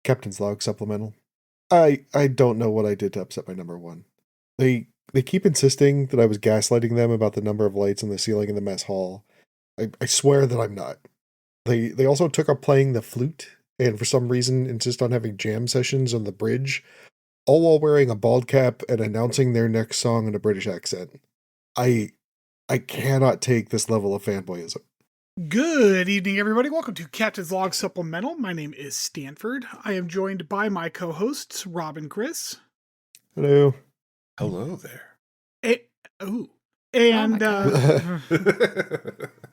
Captain's Log supplemental. I don't know what I did to upset my number one. They keep insisting that I was gaslighting them about the number of lights on the ceiling in the mess hall. I swear that I'm not. They also took up playing the flute, and for some reason insist on having jam sessions on the bridge, all while wearing a bald cap and announcing their next song in a British accent. I cannot take this level of fanboyism. Good evening, everybody. Welcome to Captain's Log Supplemental. My name is Stanford. I am joined by my co-hosts, Rob and Chris. Hello. Hello there.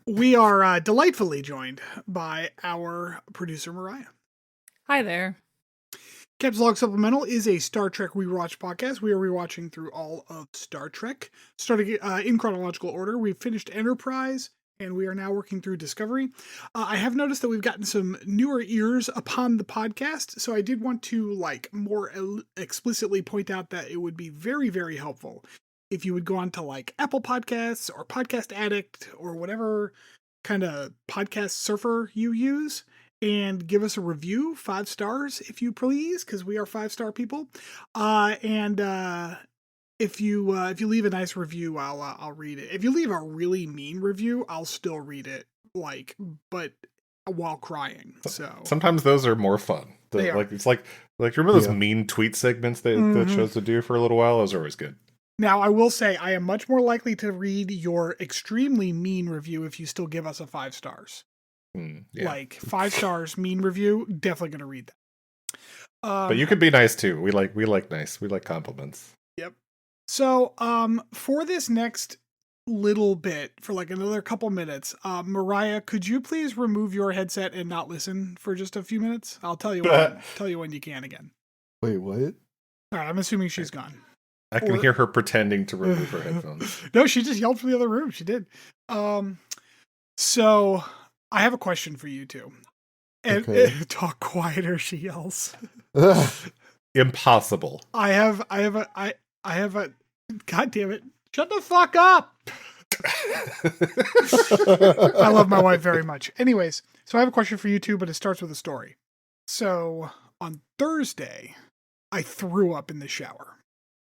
We are delightfully joined by our producer, Mariah. Hi there. Captain's Log Supplemental is a Star Trek rewatch podcast. We are rewatching through all of Star Trek. Starting in chronological order, we've finished Enterprise, and we are now working through Discovery. I have noticed that we've gotten some newer ears upon the podcast, so I did want to more explicitly point out that it would be very, very helpful if you would go on to Apple Podcasts or Podcast Addict or whatever kind of podcast surfer you use, and give us a review, 5 stars if you please, because we are 5-star people. If you leave a nice review, I'll read it. If you leave a really mean review, I'll still read it, but while crying. So sometimes those are more fun. It's like remember those mean tweet segments that shows to do for a little while? Those are always good. Now, I will say I am much more likely to read your extremely mean review if you still give us a 5 stars. 5 stars, mean review, definitely going to read that. But you could be nice too. We like nice. We like compliments. Yep. So, for this next little bit, for another couple minutes, Mariah, could you please remove your headset and not listen for just a few minutes? I'll tell you when you can again. Wait, what? All right, I'm assuming she's gone. I can hear her pretending to remove her headphones. No, she just yelled from the other room. She did. So I have a question for you two. And talk quieter, she yells. Impossible. I have a God damn it. Shut the fuck up. I love my wife very much. Anyways, so I have a question for you two, but it starts with a story. So on Thursday, I threw up in the shower.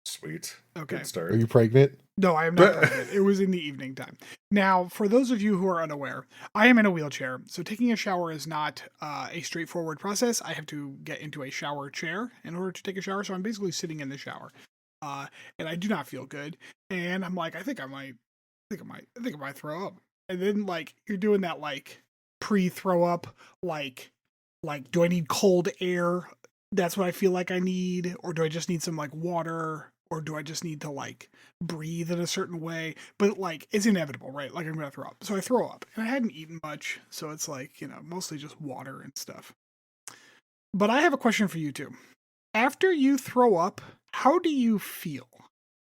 Sweet. Okay. Good start. Are you pregnant? No, I am not pregnant. It was in the evening time. Now, for those of you who are unaware, I am in a wheelchair, so taking a shower is not a straightforward process. I have to get into a shower chair in order to take a shower, so I'm basically sitting in the shower, and I do not feel good. And I'm like, I think I might throw up. And then you're doing that pre-throw up, do I need cold air? That's what I feel like I need, or do I just need some water? Or do I just need to breathe in a certain way? But it's inevitable, right? I'm gonna throw up. So I throw up. And I hadn't eaten much, so it's mostly just water and stuff. But I have a question for you two. After you throw up, how do you feel?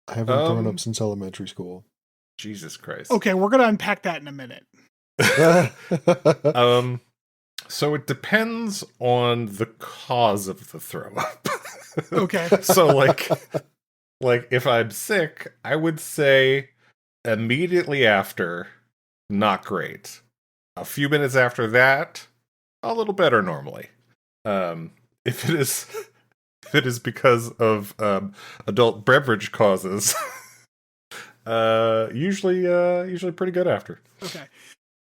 I haven't thrown up since elementary school. Jesus Christ. Okay, we're gonna unpack that in a minute. So it depends on the cause of the throw up. Okay. So if I'm sick, I would say immediately after, not great. A few minutes after that, a little better normally. If it is because of adult beverage causes, usually pretty good after. Okay.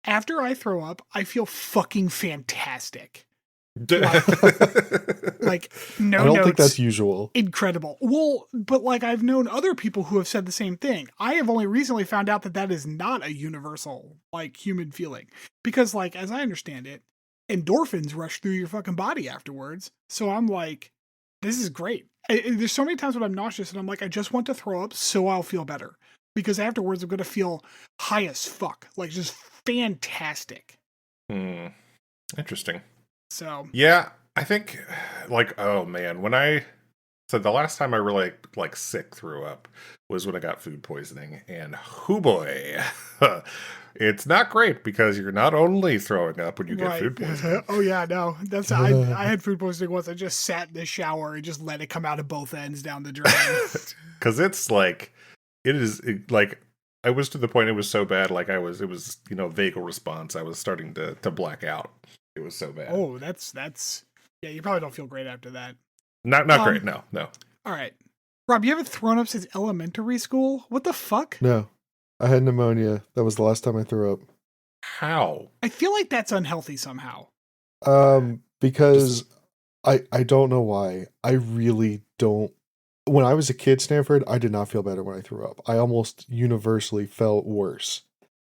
After I throw up, I feel fucking fantastic. No I don't think that's usual. Incredible. Well, but I've known other people who have said the same thing. I have only recently found out that is not a universal human feeling, because as I understand it, endorphins rush through your fucking body afterwards. So I'm this is great. There's so many times when I'm nauseous and I'm I just want to throw up so I'll feel better, because afterwards I'm going to feel high as fuck, just fantastic. Interesting. So yeah, I think oh man, the last time I really sick threw up was when I got food poisoning, and hoo boy, it's not great because you're not only throwing up when you get food poisoning. Oh yeah, no, that's I had food poisoning once. I just sat in the shower and just let it come out of both ends down the drain. Because it's I was to the point it was so bad, it was vagal response. I was starting to black out. It was so bad. Oh, that's Yeah, you probably don't feel great after that. Not great. No. All right. Rob, you haven't thrown up since elementary school? What the fuck? No, I had pneumonia. That was the last time I threw up. How? I feel like that's unhealthy somehow. Because I don't know why. I really don't. When I was a kid, Stanford, I did not feel better when I threw up. I almost universally felt worse.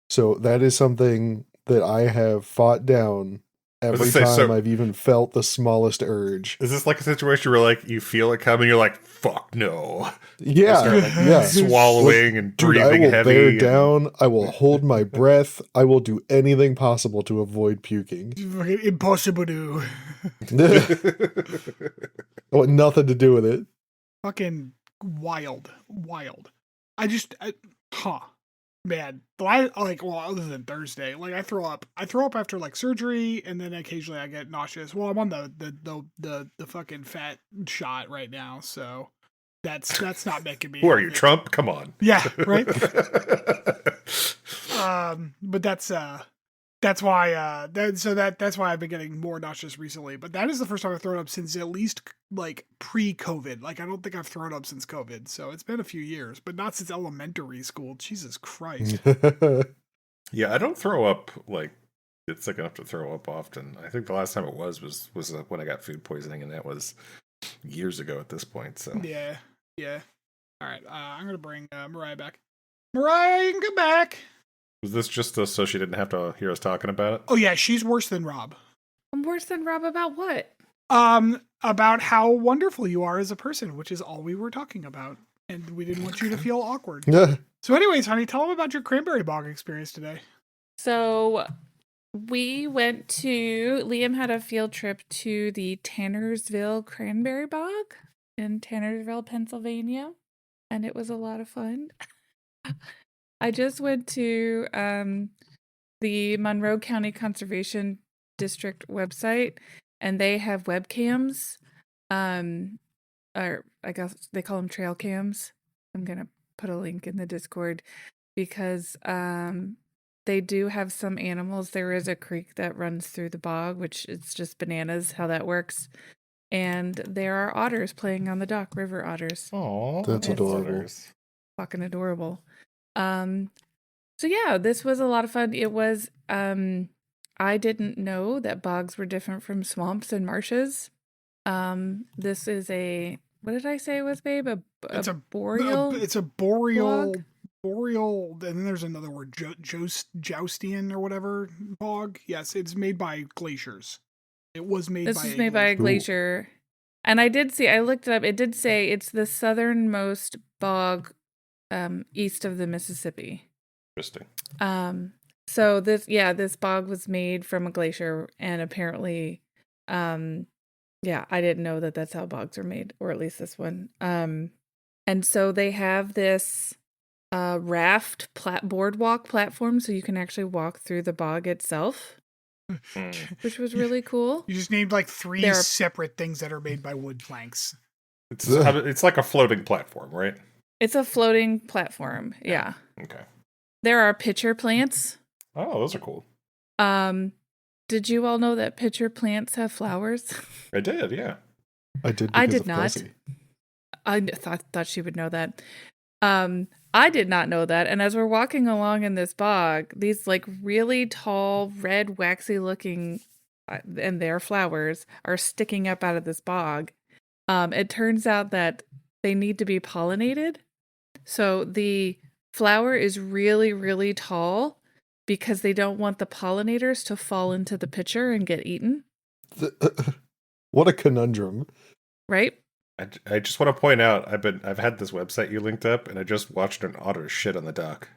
So that is something that I have fought down every time I've even felt the smallest urge. Is this like a situation where like you feel it coming, you're like, fuck no. Yeah, yeah. Swallowing and breathing I will heavy. bear down. I will hold my breath. I will do anything possible to avoid puking. Impossible to. I want nothing to do with it. Fucking wild. Man, other than Thursday, like I throw up after like surgery, and then occasionally I get nauseous. Well, I'm on the fucking fat shot right now, so that's not making me. Who are you, Trump? Come on. Yeah, right. But that's why that's why I've been getting more nauseous recently. But that is the first time I've thrown up since at least like pre-COVID. Like I don't think I've thrown up since COVID. So it's been a few years, but not since elementary school. Jesus Christ. Yeah, I don't throw up like get sick enough to throw up often. I think the last time it was when I got food poisoning, and that was years ago at this point. So yeah. All right, I'm gonna bring Mariah back. Mariah, you can come back. Was this just so she didn't have to hear us talking about it? Oh yeah, she's worse than Rob. I'm worse than Rob about what? About how wonderful you are as a person, which is all we were talking about, and we didn't want you to feel awkward. So, anyways, honey, tell them about your cranberry bog experience today. So, Liam had a field trip to the Tannersville Cranberry Bog in Tannersville, Pennsylvania, and it was a lot of fun. I just went to the Monroe County Conservation District website, and they have webcams, or I guess they call them trail cams. I'm going to put a link in the Discord because they do have some animals. There is a creek that runs through the bog, which it's just bananas how that works. And there are otters playing on the dock, river otters. Oh, that's adorable. Fucking adorable. So yeah, this was a lot of fun. It was, I didn't know that bogs were different from swamps and marshes. This is what did I say it was, babe? It's a boreal? It's a boreal, bog? and then there's another word, Joustian or whatever bog. Yes, it's made by glaciers. It was made This was made by a glacier. And I looked it up, it did say it's the southernmost bog east of the Mississippi. Interesting. So this bog was made from a glacier, and apparently, I didn't know that that's how bogs are made, or at least this one. And so they have this raft boardwalk platform, so you can actually walk through the bog itself, which was really cool. You just named like three separate things that are made by wood planks. It's like a floating platform, right? It's a floating platform. Yeah. Okay. There are pitcher plants. Oh, those are cool. Did you all know that pitcher plants have flowers? I did, yeah. I did. I did not. I thought she would know that. I did not know that. And as we're walking along in this bog, these like really tall, red, waxy looking, and their flowers are sticking up out of this bog. It turns out that they need to be pollinated. So the flower is really, really tall because they don't want the pollinators to fall into the pitcher and get eaten. What a conundrum. Right? I just want to point out I've had this website you linked up, and I just watched an otter shit on the dock.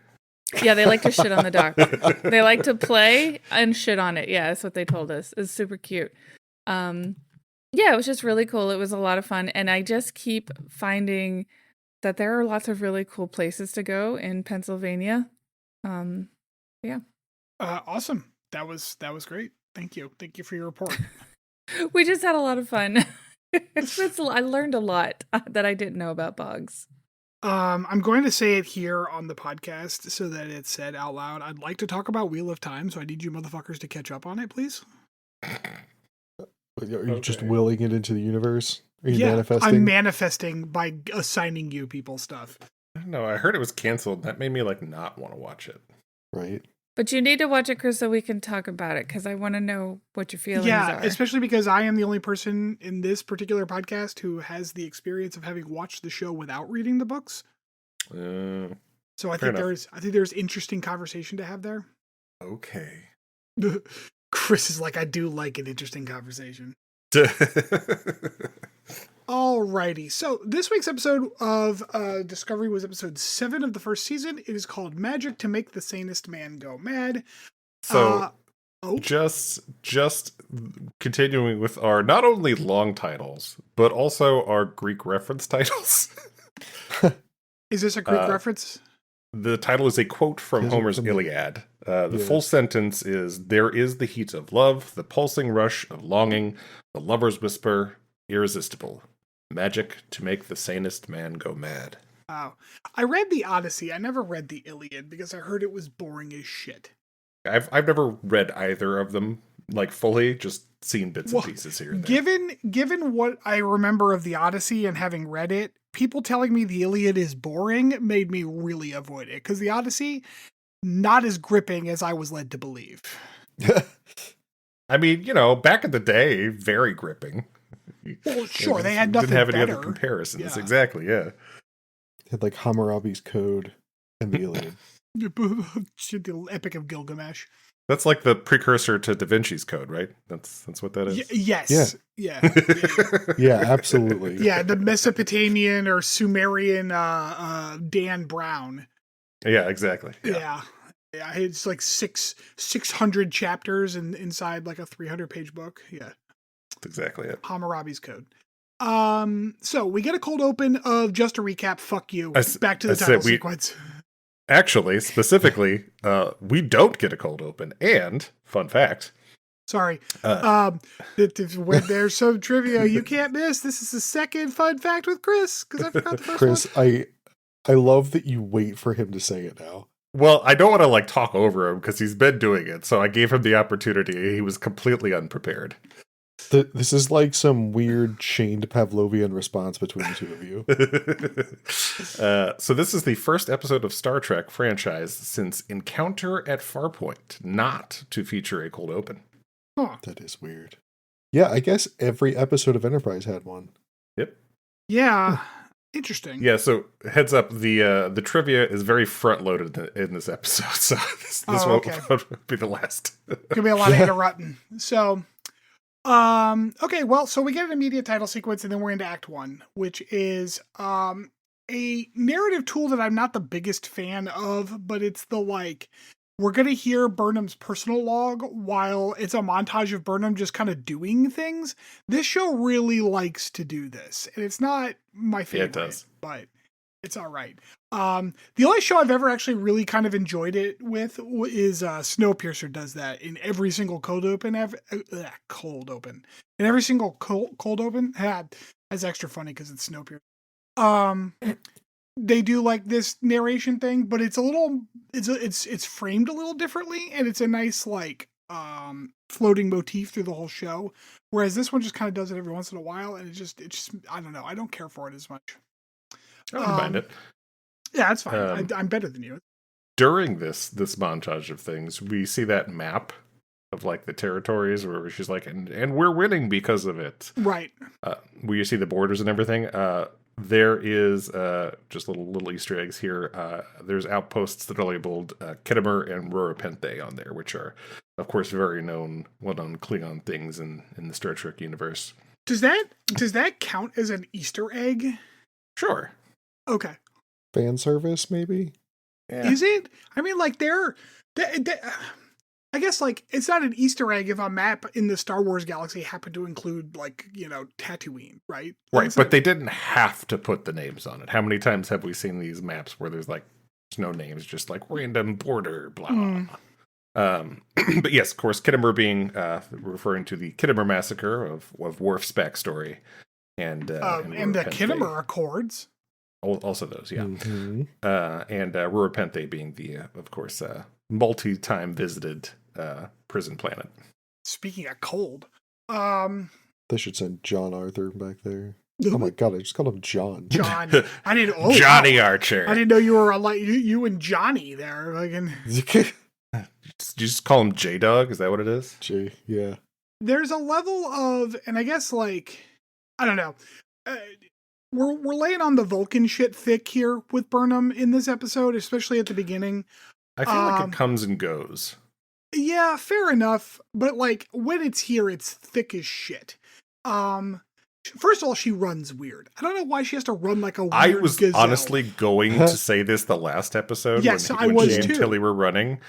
Yeah, they like to shit on the dock. They like to play and shit on it. Yeah, that's what they told us. It's super cute. Yeah, it was just really cool. It was a lot of fun, and I just keep finding that there are lots of really cool places to go in Pennsylvania. Yeah. Awesome. That was great. Thank you for your report. We just had a lot of fun. I learned a lot that I didn't know about bogs. I'm going to say it here on the podcast so that it's said out loud. I'd like to talk about Wheel of Time, so I need you motherfuckers to catch up on it, please. Are you just Okay. willing it into the universe? Are you Yeah, manifesting? I'm manifesting by assigning you people stuff. No, I heard it was canceled. That made me like not want to watch it. Right. But you need to watch it, Chris, so we can talk about it, because I want to know what your feelings Yeah, are. especially because I am the only person in this particular podcast who has the experience of having watched the show without reading the books. So I Fair think enough. there's interesting conversation to have there. Okay. Chris is like, I do like an interesting conversation. Alrighty, so this week's episode of Discovery was episode 7 of the first season. It is called Magic to Make the Sanest Man Go Mad. So Oh, just continuing with our not only long titles, but also our Greek reference titles. is this a Greek reference? The title is a quote from Is it Homer's from the- Iliad. The Yeah. full sentence is, "There is the heat of love, the pulsing rush of longing, the lover's whisper, irresistible. Magic to make the sanest man go mad." Oh, I read the Odyssey. I never read the Iliad because I heard it was boring as shit. I've never read either of them like fully, just seen bits Well, and pieces here and there. Given what I remember of the Odyssey and having read it, people telling me the Iliad is boring made me really avoid it because the Odyssey not as gripping as I was led to believe. I mean, back in the day, very gripping. Well, sure, they had nothing Didn't have any better. other comparisons. Yeah. Exactly, yeah. Had like Hammurabi's Code and the Iliad. The Epic of Gilgamesh. That's like the precursor to Da Vinci's Code, right? That's what that is. Yes. Yeah. Yeah, absolutely. Yeah, the Mesopotamian or Sumerian Dan Brown. Yeah, exactly. Yeah. It's like 600 chapters and inside like a 300-page book. Yeah. That's exactly it. Hammurabi's Code. So we get a cold open of just a recap. Fuck you. Back to the I said title we- sequence. Actually, specifically, we don't get a cold open. And, fun fact, Sorry. When there's some trivia you can't miss, this is the second fun fact with Chris because I forgot the first Chris, one. I love that you wait for him to say it now. well, I don't want to like talk over him because he's been doing it. So I gave him the opportunity. He was completely unprepared. This is like some weird chained Pavlovian response between the two of you. So this is the first episode of Star Trek franchise since Encounter at Farpoint not to feature a cold open. Huh. That is weird. Yeah, I guess every episode of Enterprise had one. Yep. Yeah. Interesting. Yeah. So heads up, the trivia is very front loaded in this episode. So this okay. won't be the last. Gonna be a lot of interrupting. So, okay, well, so we get an immediate title sequence and then we're into Act 1, which is a narrative tool that I'm not the biggest fan of, but it's the like, we're gonna hear Burnham's personal log while it's a montage of Burnham just kind of doing things. This show really likes to do this, and it's not my favorite, does. but it's all right. The only show I've ever actually really kind of enjoyed it with is Snowpiercer does that in every single cold open. In every single cold open. That's extra funny because it's Snowpiercer. They do like this narration thing, but it's a little, it's framed a little differently, and it's a nice like floating motif through the whole show. Whereas this one just kind of does it every once in a while, and it just I don't know. I don't care for it as much. I don't mind it. Yeah, that's fine. I'm better than you. During this montage of things, we see that map of like the territories where she's like, and we're winning because of it. Right. Where you see the borders and everything. There is just little Easter eggs here. There's outposts that are labeled Kittimer and Rurapente on there, which are, of course, very well-known Klingon things in the Star Trek universe. Does that count as an Easter egg? Sure. Okay. Fan service, maybe? Yeah. Is it? I mean, like I guess like it's not an Easter egg if a map in the Star Wars galaxy happened to include like, Tatooine, right? Right, but they didn't have to put the names on it. How many times have we seen these maps where there's no names, just like random border, blah. But yes, of course, Kittimer being referring to the Kittimer massacre of Worf's backstory, and the Kittimer Accords. Also those, yeah. Mm-hmm. And Rurapente being the, of course, multi-time visited prison planet. Speaking of cold, They should send John Arthur back there. Oh my god, I just called him John. John. I didn't. Oh, Johnny wow. Archer. I didn't know you were like you and Johnny there. Like, Did you just call him J-Dog? Is that what it is? Yeah. there's a level of, and I guess like I don't know. We're laying on the Vulcan shit thick here with Burnham in this episode, especially at the beginning. I feel like it comes and goes. Yeah, fair enough. But like when it's here, it's thick as shit. First of all, she runs weird. I don't know why she has to run like a weird I was gazelle. honestly going to say this the last episode. Yes, when, I when was she and too. Tilly were running.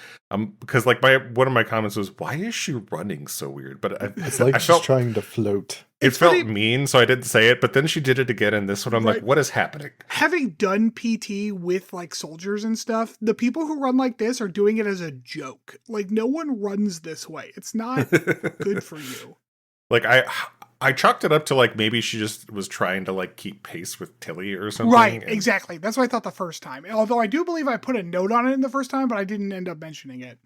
Because like one of my comments was, "Why is she running so weird?" But It's like I she's felt trying to float. it It's felt pretty- mean, so I didn't say it. But then she did it again in this one. I'm Right. like, "What is happening?" Having done PT with like soldiers and stuff, the people who run like this are doing it as a joke. Like no one runs this way. It's not good for you. Like I chalked it up to like maybe she just was trying to like keep pace with Tilly or something. Right, and- exactly. That's what I thought the first time. Although I do believe I put a note on it in the first time, but I didn't end up mentioning it.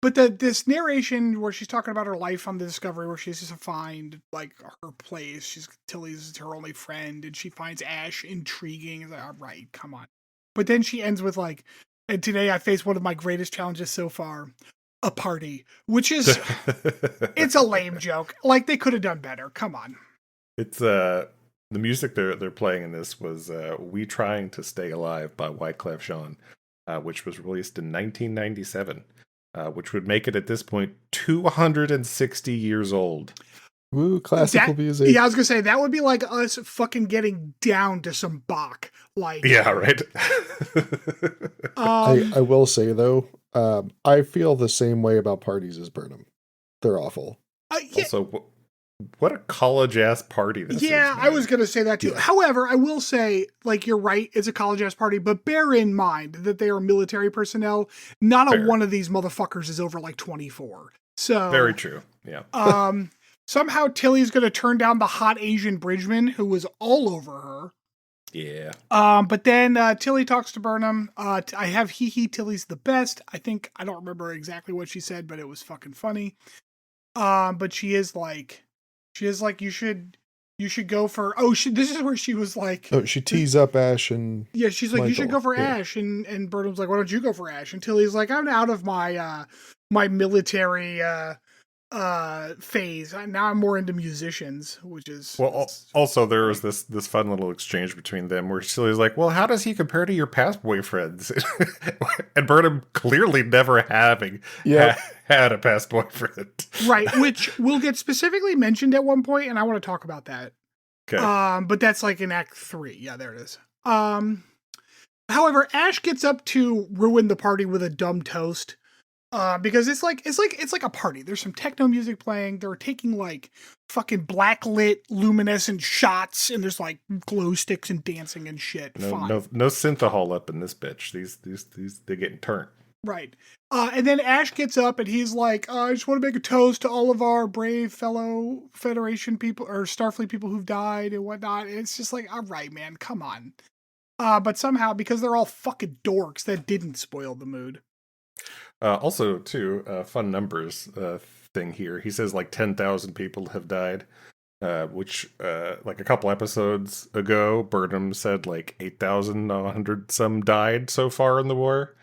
But this narration where she's talking about her life on the Discovery, where she has to find like her place. Tilly's her only friend, and she finds Ash intriguing. It's like, all right, come on. But then she ends with like, and today I faced one of my greatest challenges so far, a party, which is it's a lame joke. Like they could have done better. Come on. It's the music they're playing in this was "We Trying to Stay Alive" by Wyclef Jean, which was released in 1997, which would make it at this point 260 years old. Woo, classical music. Yeah, I was gonna say that would be like us fucking getting down to some Bach. Like, Yeah, right. I will say though, I feel the same way about parties as Burnham. They're awful. Yeah, Also, what a college ass party this is. yeah, I man. was gonna say that too. Yeah. However, I will say, like, you're right, it's a college ass party, but bear in mind that they are military personnel. Not Fair. a one of these motherfuckers is over like 24. So Very true. Yeah. somehow Tilly's gonna turn down the hot Asian bridgeman who was all over her. Yeah. But then Tilly talks to Burnham. I have hee Tilly's the best. I don't remember exactly what she said, but it was fucking funny. But she is like you should go for this is where she was like Oh, she tees up Ash and yeah, she's like you should Michael. go for Yeah. Ash and Burnham's like why don't you go for Ash? And Tilly's like I'm out of my my military phase. Now I'm more into musicians, which is Well, also there was this fun little exchange between them where Tilly's like, "Well, how does he compare to your past boyfriends?" And Burnham clearly never having had a past boyfriend. right, which will get specifically mentioned at one point, and I want to talk about that. Okay. But that's like in Act 3. Yeah, there it is. However, Ash gets up to ruin the party with a dumb toast. Because it's like a party. There's some techno music playing. They're taking like fucking blacklit luminescent shots, and there's like glow sticks and dancing and shit. Fine. No synthahol up in this bitch. These they're getting turned. Right. And then Ash gets up and he's like, I just want to make a toast to all of our brave fellow Federation people or Starfleet people who've died and whatnot. And it's just like, all right, man, come on. But somehow, because they're all fucking dorks, that didn't spoil the mood. Also, too, fun numbers thing here. He says like 10,000 people have died, which like a couple episodes ago, Burnham said like 8,100 some died so far in the war.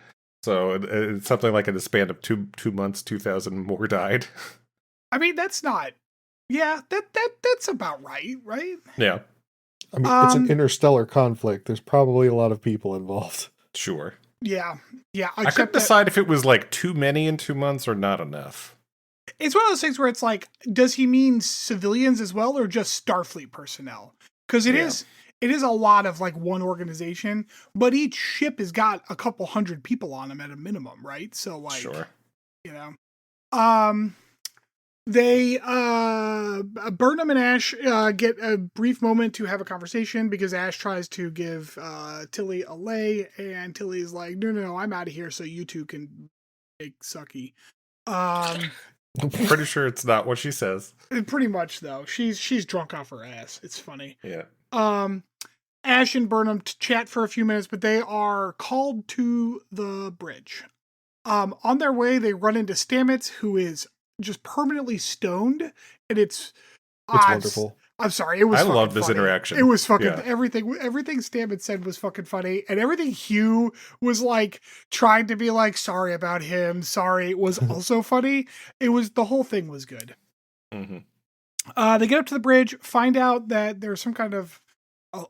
So it's something like in the span of two months, 2,000 more died. I mean, that's not. Yeah, that's about right? Yeah, I mean, it's an interstellar conflict. There's probably a lot of people involved. sure. Yeah. I couldn't decide if it was like too many in 2 months or not enough. It's one of those things where it's like, does he mean civilians as well, or just Starfleet personnel? Because it is a lot of like one organization, but each ship has got a couple hundred people on them at a minimum, right? So like, Sure. you know, they Burnham and Ash get a brief moment to have a conversation because Ash tries to give Tilly a lay, and Tilly's like, no, I'm out of here so you two can make sucky. Pretty sure it's not what she says. Pretty much though. She's drunk off her ass. It's funny. Yeah. Ash and Burnham chat for a few minutes, but they are called to the bridge. On their way, they run into Stamets, who is just permanently stoned, and it's wonderful. I'm sorry, it was. I fucking love this funny. interaction. It was fucking Yeah. everything Stamets said was fucking funny, and everything Hugh was like trying to be like sorry about him, sorry was also funny. It was the whole thing was good. Mm-hmm. They get up to the bridge, find out that there's some kind of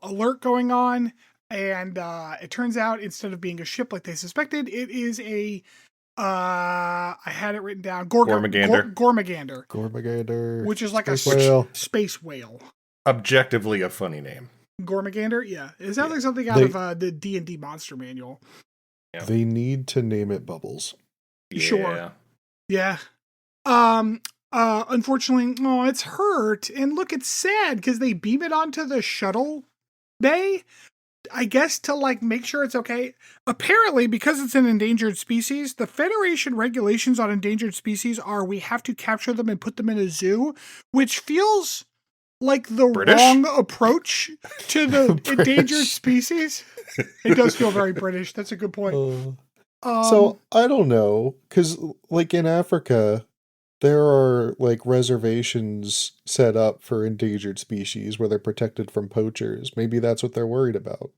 alert going on, and it turns out instead of being a ship like they suspected, it is a I had it written down. Gormagander. Gormagander. Which is like Space a whale. space whale. Objectively a funny name. Gormagander? Yeah. It sounds like something out of the D&D monster manual. Yeah. They need to name it Bubbles. Yeah. Sure. Yeah. Unfortunately, it's hurt. And look, it's sad because they beam it onto the shuttle bay, I guess, to like make sure it's okay. Apparently, because it's an endangered species, the Federation regulations on endangered species are we have to capture them and put them in a zoo, which feels like the British? wrong approach to the British. endangered species. It does feel very British. That's a good point. So I don't know, because like in Africa, there are like reservations set up for endangered species where they're protected from poachers. Maybe that's what they're worried about.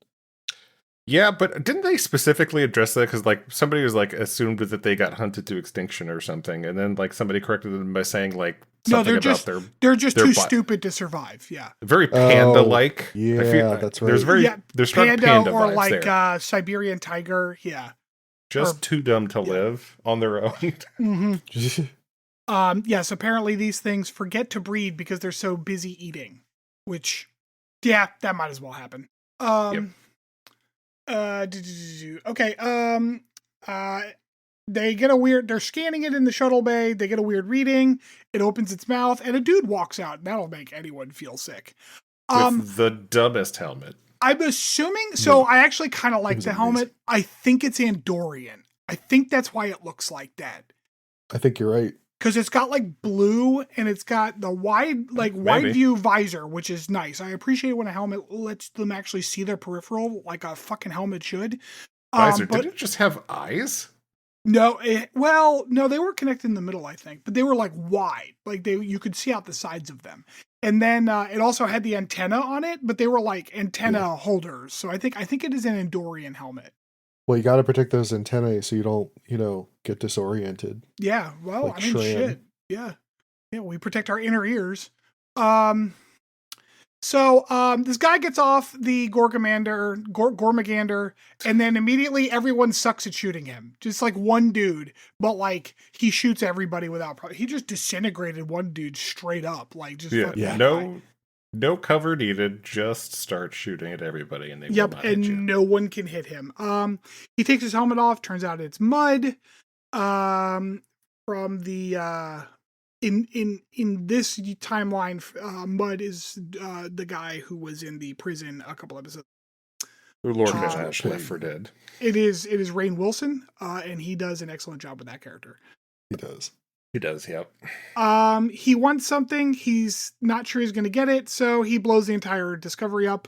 Yeah, but didn't they specifically address that? Because like somebody was like assumed that they got hunted to extinction or something, and then like somebody corrected them by saying like something they're about they're just their too butt. stupid to survive. Yeah, Very panda-like. Yeah, I feel, that's There's right. there's strong panda panda or vibes like there. Siberian tiger. Yeah, Just too dumb to live on their own. Mm-hmm. Yes, apparently these things forget to breed because they're so busy eating, which, yeah, that might as well happen. Okay. They get they're scanning it in the shuttle bay. They get a weird reading. It opens its mouth and a dude walks out. That'll make anyone feel sick. With the dumbest helmet. I'm assuming, so I actually kind of like the helmet. Amazing. I think it's Andorian. I think that's why it looks like that. I think you're right. Because it's got like blue and it's got the wide view visor, which is nice. I appreciate when a helmet lets them actually see their peripheral like a fucking helmet should. Visor, But did it just have eyes? no, no, they were connected in the middle, I think, but they were like wide, like you could see out the sides of them. And then it also had the antenna on it, but they were like antenna holders. So I think it is an Andorian helmet. Well, you got to protect those antennae so you don't, get disoriented. Yeah, well, Like I mean, Shran. shit. Yeah, we protect our inner ears. So this guy gets off the Gormagander, and then immediately everyone sucks at shooting him. Just like one dude, but like he shoots everybody without problem. He just disintegrated one dude straight up, like just no cover needed. Just start shooting at everybody, and they will not hit you. No one can hit him. He takes his helmet off. Turns out it's mud. From the in this timeline, Mud is the guy who was in the prison a couple episodes. Lord Left 4 Dead. It is Rainn Wilson, and he does an excellent job with that character. He does. Yep. He wants something. He's not sure he's going to get it, so he blows the entire Discovery up,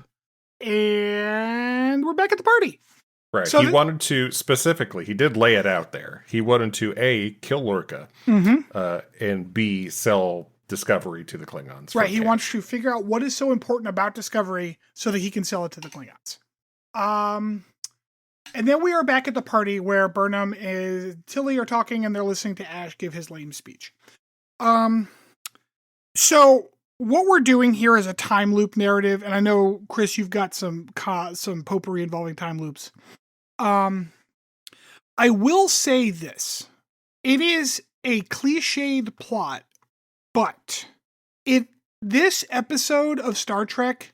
and we're back at the party. Right. So he wanted to, specifically, he did lay it out there. He wanted to, A, kill Lorca, and B, sell Discovery to the Klingons. Right. He wants to figure out what is so important about Discovery so that he can sell it to the Klingons. And then we are back at the party where Burnham and Tilly are talking and they're listening to Ash give his lame speech. So what we're doing here is a time loop narrative. And I know, Chris, you've got some potpourri involving time loops. I will say this. It is a cliched plot, but this episode of Star Trek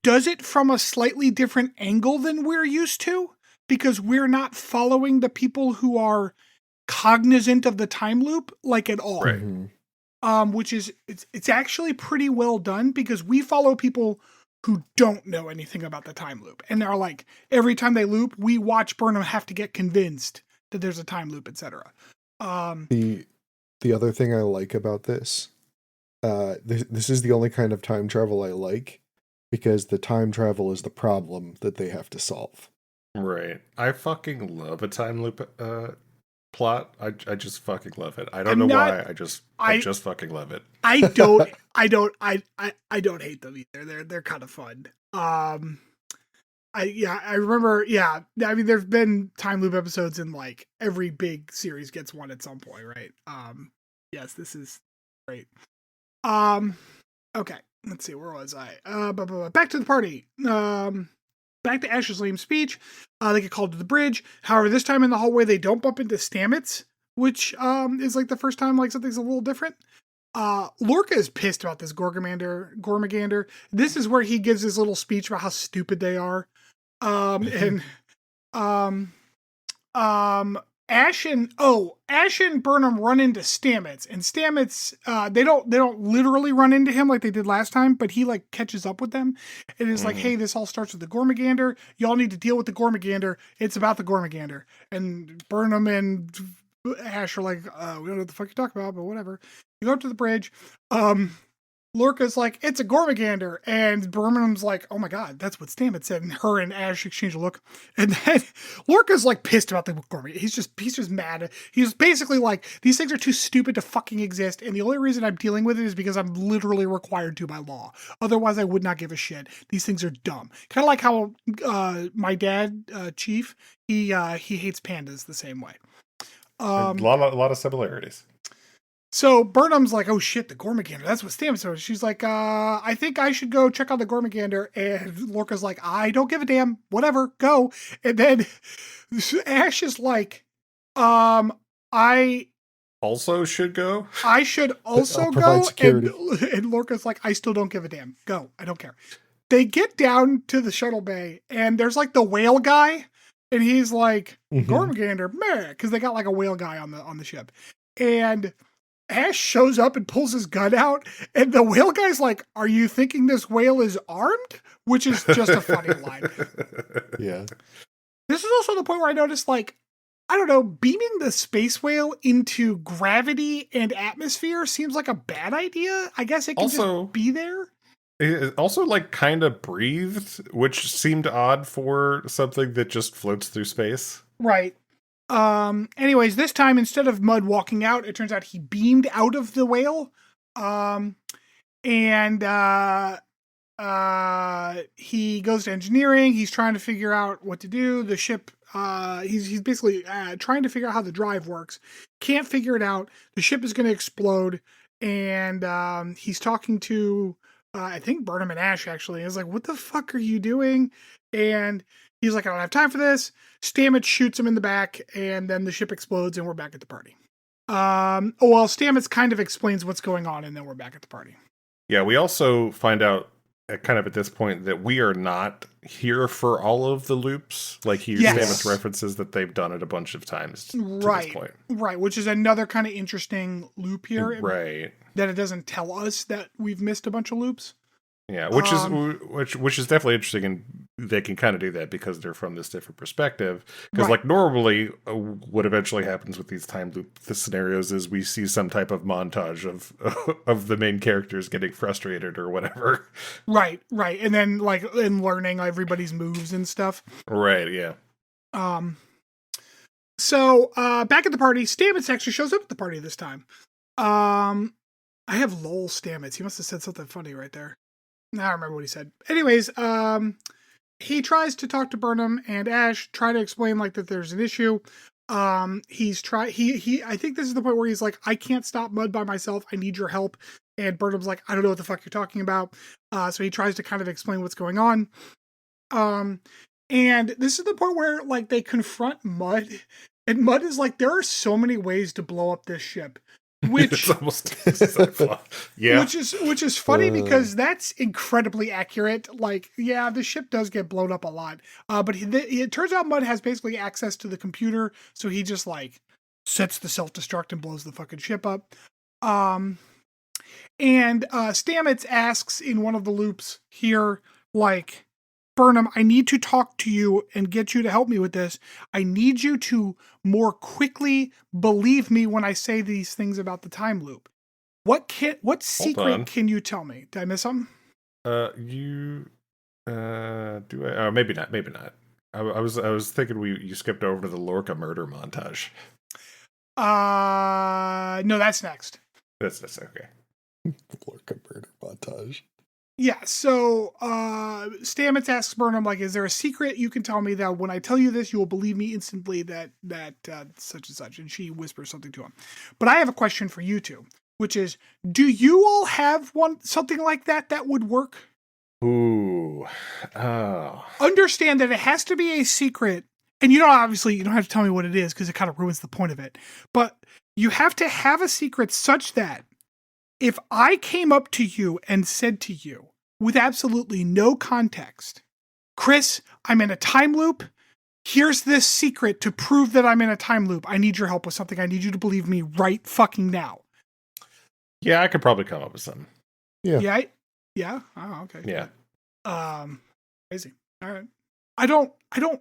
does it from a slightly different angle than we're used to, because we're not following the people who are cognizant of the time loop like at all. Right. Which is it's actually pretty well done, because we follow people who don't know anything about the time loop. And they're like, every time they loop, we watch Burnham have to get convinced that there's a time loop, etc. The other thing I like about this is the only kind of time travel I like, because the time travel is the problem that they have to solve. Right. I fucking love a time loop plot. I just fucking love it. I don't know why. I just fucking love it. I don't hate them either. They're kind of fun. I remember, I mean, there've been time loop episodes in like every big series gets one at some point, right? Yes, this is great. Okay, let's see, where was I? Back to the party. Back to Ash's lame speech. They get called to the bridge. However, this time in the hallway, they don't bump into Stamets, which is like the first time like something's a little different. Lorca is pissed about this Gormagander. This is where he gives his little speech about how stupid they are. Ash and Burnham run into Stamets, and Stamets, they don't literally run into him like they did last time, but he like catches up with them and is like, hey, this all starts with the Gormagander. Y'all need to deal with the Gormagander. It's about the Gormagander. And Burnham and Ash are like, we don't know what the fuck you're talking about, but whatever. You go up to the bridge. Lorca's like, it's a Gormagander. And Burnham's like, oh my God, that's what Stamets said. And her and Ash exchange a look. And then Lorca's like pissed about the Gormagander. He's just mad. He's basically like, these things are too stupid to fucking exist. And the only reason I'm dealing with it is because I'm literally required to by law. Otherwise, I would not give a shit. These things are dumb. Kind of like how my dad, Chief, he hates pandas the same way. A lot of similarities. So Burnham's like, oh shit, the Gormagander. That's what Stamets said. She's like, I think I should go check out the Gormagander. And Lorca's like, I don't give a damn. Whatever, go. And then Ash is like, I also should go. I should also go. And Lorca's like, I still don't give a damn. Go. I don't care. They get down to the shuttle bay and there's like the whale guy. And he's like, Gormagander, meh, because they got like a whale guy on the ship. And Ash shows up and pulls his gun out, and the whale guy's like, are you thinking this whale is armed? Which is just a funny line. Yeah. This is also the point where I noticed, like, I don't know, beaming the space whale into gravity and atmosphere seems like a bad idea. I guess it can just be there. It also, like, kind of breathed, which seemed odd for something that just floats through space. Right. Anyways, this time, instead of Mud walking out, it turns out he beamed out of the whale. He goes to engineering. He's trying to figure out what to do. The ship, he's basically trying to figure out how the drive works. Can't figure it out. The ship is going to explode. And he's talking to, I think Burnham and Ash, actually. He's like, what the fuck are you doing? And he's like, I don't have time for this. Stamets shoots him in the back, and then the ship explodes, and we're back at the party. Stamets kind of explains what's going on, and then we're back at the party. Yeah, we also find out kind of at this point that we are not here for all of the loops. Like, Stamets references that they've done it a bunch of times to this point. Right, which is another kind of interesting loop here. Right. That it doesn't tell us that we've missed a bunch of loops. Yeah, which is definitely interesting, and they can kind of do that because they're from this different perspective. Because like normally, what eventually happens with these time loop scenarios is we see some type of montage of the main characters getting frustrated or whatever. Right, and then like in learning everybody's moves and stuff. Right, yeah. So back at the party, Stamets actually shows up at the party this time. I have lol Stamets. He must have said something funny right there. I don't remember what he said. Anyways, he tries to talk to Burnham and Ash, try to explain like that there's an issue. I think this is the point where he's like, I can't stop Mud by myself. I need your help. And Burnham's like, I don't know what the fuck you're talking about. So he tries to kind of explain what's going on. And this is the point where like they confront Mud, and Mud is like, there are so many ways to blow up this ship. Which yeah, which is funny because that's incredibly accurate. Like, yeah, the ship does get blown up a lot, but it turns out Mud has basically access to the computer, so he just like sets the self-destruct and blows the fucking ship up. And Stamets asks in one of the loops here, like, Burnham, I need to talk to you and get you to help me with this. I need you to more quickly believe me when I say these things about the time loop. What secret can you tell me? Did I miss something? Do I? Maybe not. I was thinking you skipped over to the Lorca murder montage. No, that's next. That's okay. Lorca murder montage. Yeah, so Stamets asks Burnham, like, is there a secret you can tell me that when I tell you this, you will believe me instantly that such and such? And she whispers something to him. But I have a question for you two, which is, do you all have something like that would work? Ooh. Oh. Understand that it has to be a secret, and you don't have to tell me what it is because it kind of ruins the point of it. But you have to have a secret such that if I came up to you and said to you, with absolutely no context, Chris, I'm in a time loop. Here's this secret to prove that I'm in a time loop. I need your help with something. I need you to believe me right fucking now. Yeah, I could probably come up with something. Yeah. Yeah. Yeah. Oh, okay. Yeah. Crazy. All right. I don't know.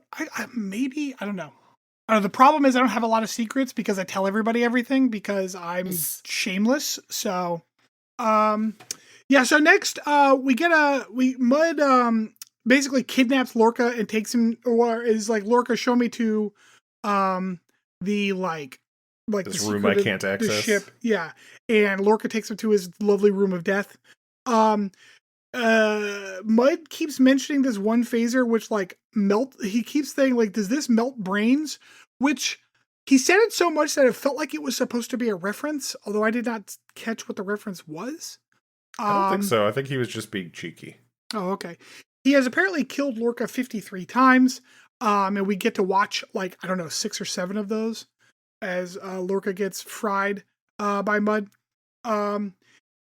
The problem is I don't have a lot of secrets because I tell everybody everything because I'm shameless. So, yeah. So next, Mud basically kidnaps Lorca and takes him, or is like, Lorca, show me to, the This room I can't access. The ship. Yeah. And Lorca takes him to his lovely room of death. Mud keeps mentioning this one phaser, which he keeps saying, like, does this melt brains? Which he said it so much that it felt like it was supposed to be a reference, although I did not catch what the reference was. I don't think so. I think he was just being cheeky. Oh, okay. He has apparently killed Lorca 53 times. And we get to watch 6 or 7 of those as Lorca gets fried by Mud.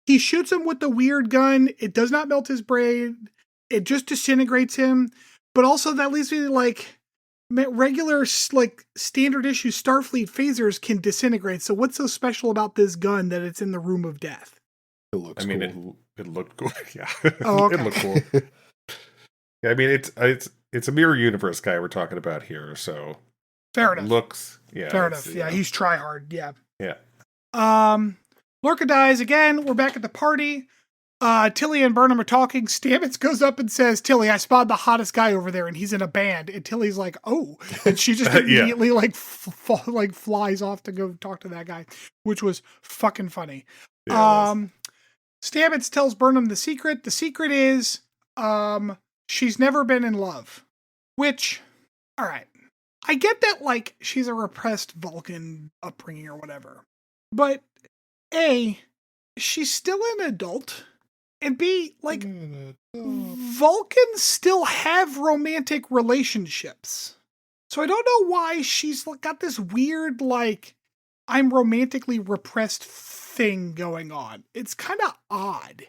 He shoots him with the weird gun. It does not melt his brain. It just disintegrates him. But also that leaves me regular standard issue Starfleet phasers can disintegrate. So what's so special about this gun that it's in the room of death? It looks cool. It looked cool. Yeah. Oh, okay. It looked cool. Yeah, I mean, it's a mirror universe guy we're talking about here. So fair enough. Looks. Yeah. Fair enough. Yeah. He's try hard. Yeah. Yeah. Lorca dies again. We're back at the party. Tilly and Burnham are talking. Stamets goes up and says, Tilly, I spotted the hottest guy over there and he's in a band. And Tilly's like, oh. And she just immediately flies off to go talk to that guy, which was fucking funny. Yeah, Stamets tells Burnham the secret. The secret is she's never been in love. Which, all right. I get that she's a repressed Vulcan upbringing or whatever. But A, she's still an adult, and B, Vulcans still have romantic relationships. So I don't know why she's got this weird, I'm romantically repressed thing going on. It's kind of odd.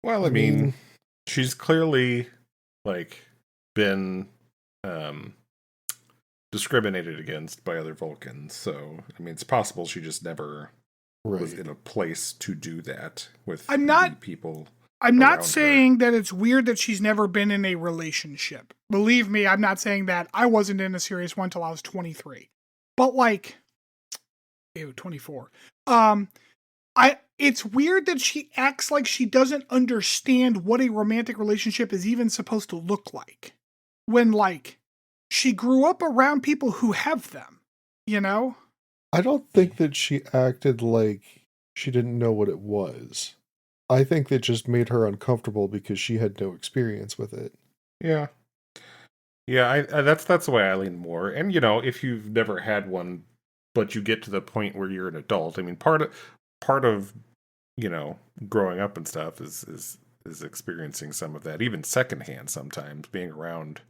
Well, I mean, she's clearly, been discriminated against by other Vulcans. So, I mean, it's possible she just never was in a place to do that with people. I'm not saying that it's weird that she's never been in a relationship. Believe me, I'm not saying that. I wasn't in a serious one till I was 23. But 24. It's weird that she acts like she doesn't understand what a romantic relationship is even supposed to look like. When she grew up around people who have them, you know? I don't think that she acted like she didn't know what it was. I think that just made her uncomfortable because she had no experience with it. Yeah. Yeah, that's the way I lean more. And, if you've never had one, but you get to the point where you're an adult, I mean, part of growing up and stuff is experiencing some of that, even secondhand sometimes, being around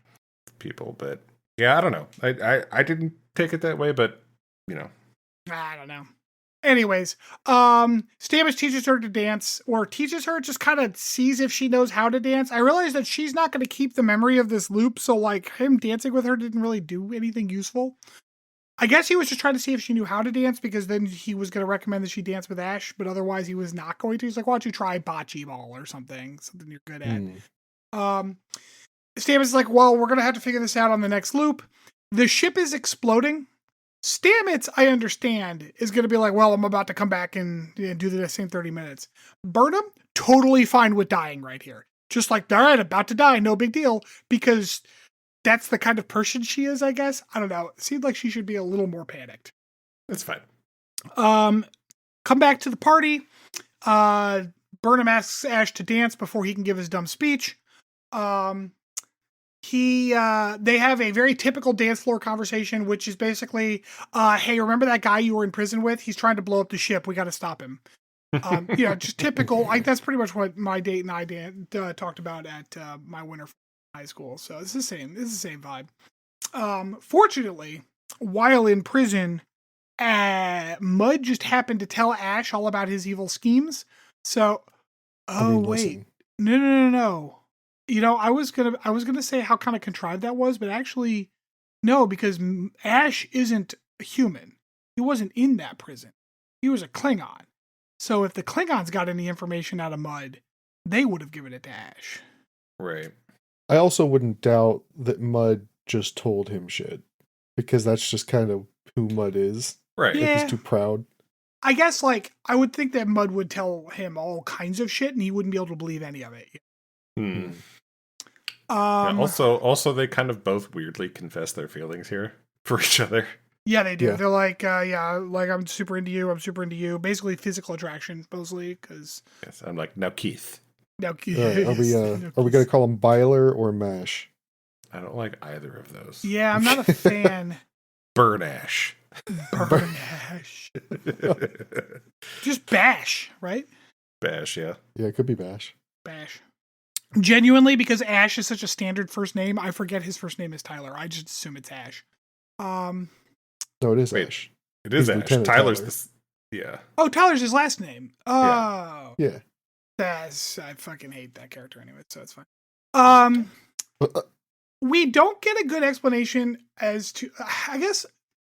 people. But, yeah, I don't know. I didn't take it that way, but, I don't know. Anyways, Stamets teaches her to dance, or teaches her, just kind of sees if she knows how to dance. I realize that she's not going to keep the memory of this loop, so him dancing with her didn't really do anything useful. I guess he was just trying to see if she knew how to dance, because then he was going to recommend that she dance with Ash, but otherwise he was not going to. He's like, why don't you try bocce ball or something you're good at. Stamets is like, well, we're going to have to figure this out on the next loop. The ship is exploding. Stamets, I understand, is going to be like, well, I'm about to come back and do the same 30 minutes. Burnham, totally fine with dying right here. Just all right, about to die, no big deal, because that's the kind of person she is, I guess. I don't know. It seemed like she should be a little more panicked. That's fine. Come back to the party. Burnham asks Ash to dance before he can give his dumb speech. They have a very typical dance floor conversation, which is basically, hey, remember that guy you were in prison with? He's trying to blow up the ship. We got to stop him. Just typical. That's pretty much what my date and I talked about at my winter high school. So it's the same. It's the same vibe. Fortunately, while in prison, Mud just happened to tell Ash all about his evil schemes. So, wait, no. I was gonna say how kind of contrived that was, but actually, no, because Ash isn't a human. He wasn't in that prison. He was a Klingon. So if the Klingons got any information out of Mud, they would have given it to Ash. Right. I also wouldn't doubt that Mud just told him shit, because that's just kind of who Mud is. Right. Yeah. He's too proud. I guess, I would think that Mud would tell him all kinds of shit, and he wouldn't be able to believe any of it. Also, they kind of both weirdly confess their feelings here for each other. Yeah, they do. Yeah. They're like, I'm super into you. I'm super into you. Basically, physical attraction, mostly, because. Yes, I'm like, now Keith. Now, Are we gonna call him Byler or Mash? I don't like either of those. Yeah, I'm not a fan. Burn Ash. Burn Ash. Just Bash, right? Bash, yeah. Yeah, it could be Bash. Bash. Genuinely, because Ash is such a standard first name, I forget his first name is Tyler. I just assume it's Ash. No, it is Ash. It is He's Ash. Lieutenant Tyler's Tyler. this. Yeah. Oh, Tyler's his last name. Oh. Yeah. I fucking hate that character anyway, so it's fine. We don't get a good explanation as to, I guess,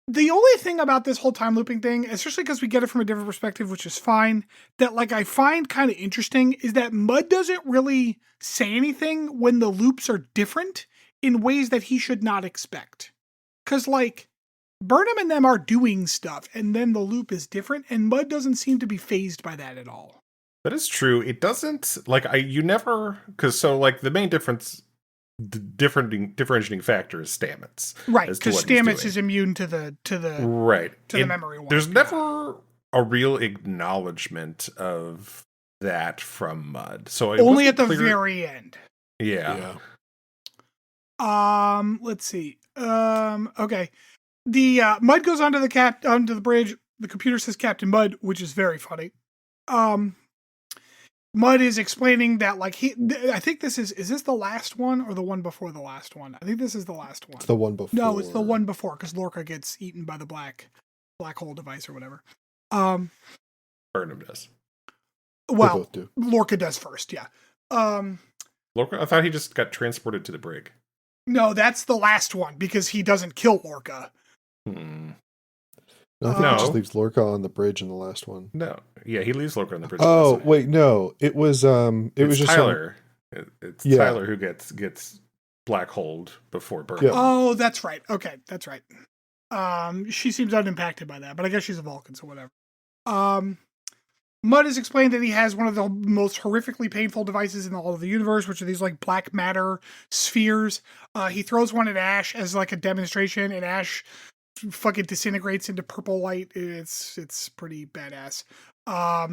the only thing about this whole time looping thing, especially because we get it from a different perspective, which is fine, that I find kind of interesting is that Mud doesn't really say anything when the loops are different in ways that he should not expect. Because, Burnham and them are doing stuff, and then the loop is different, and Mud doesn't seem to be fazed by that at all. That is true. It doesn't, the main difference, the differentiating factor is Stamets. Right, because Stamets is immune to the right. to the memory one. There's never a real acknowledgement of that from Mud. So only at the very end. Yeah. Let's see. Okay. The Mud goes onto the bridge. The computer says Captain Mud, which is very funny. Mud is explaining that I think this is this the last one or the one before the last one? I think this is the last one. It's the one before. No, it's the one before because Lorca gets eaten by the black hole device or whatever. Burnham does. Well, they both do. Lorca does first, yeah. Lorca, I thought he just got transported to the brig. No, that's the last one because he doesn't kill Lorca. No, I think he just leaves Lorca on the bridge in the last one. No, yeah, he leaves Lorca on the bridge. Oh wait, no, it was was just Tyler. It's Tyler who gets black holed before Burnham. Yeah. Oh, that's right. Okay, that's right. She seems unimpacted by that, but I guess she's a Vulcan, so whatever. Mud has explained that he has one of the most horrifically painful devices in all of the universe, which are these black matter spheres. He throws one at Ash as a demonstration, and Ash fucking disintegrates into purple light. It's pretty badass. At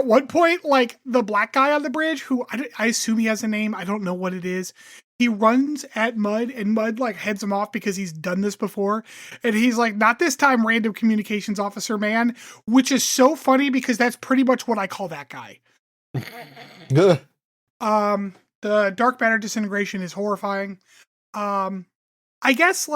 one point, the black guy on the bridge, who I assume he has a name, I don't know what it is. He runs at Mud, and Mud heads him off because he's done this before. And he's like, not this time, random communications officer man, which is so funny because that's pretty much what I call that guy. The dark matter disintegration is horrifying. I guess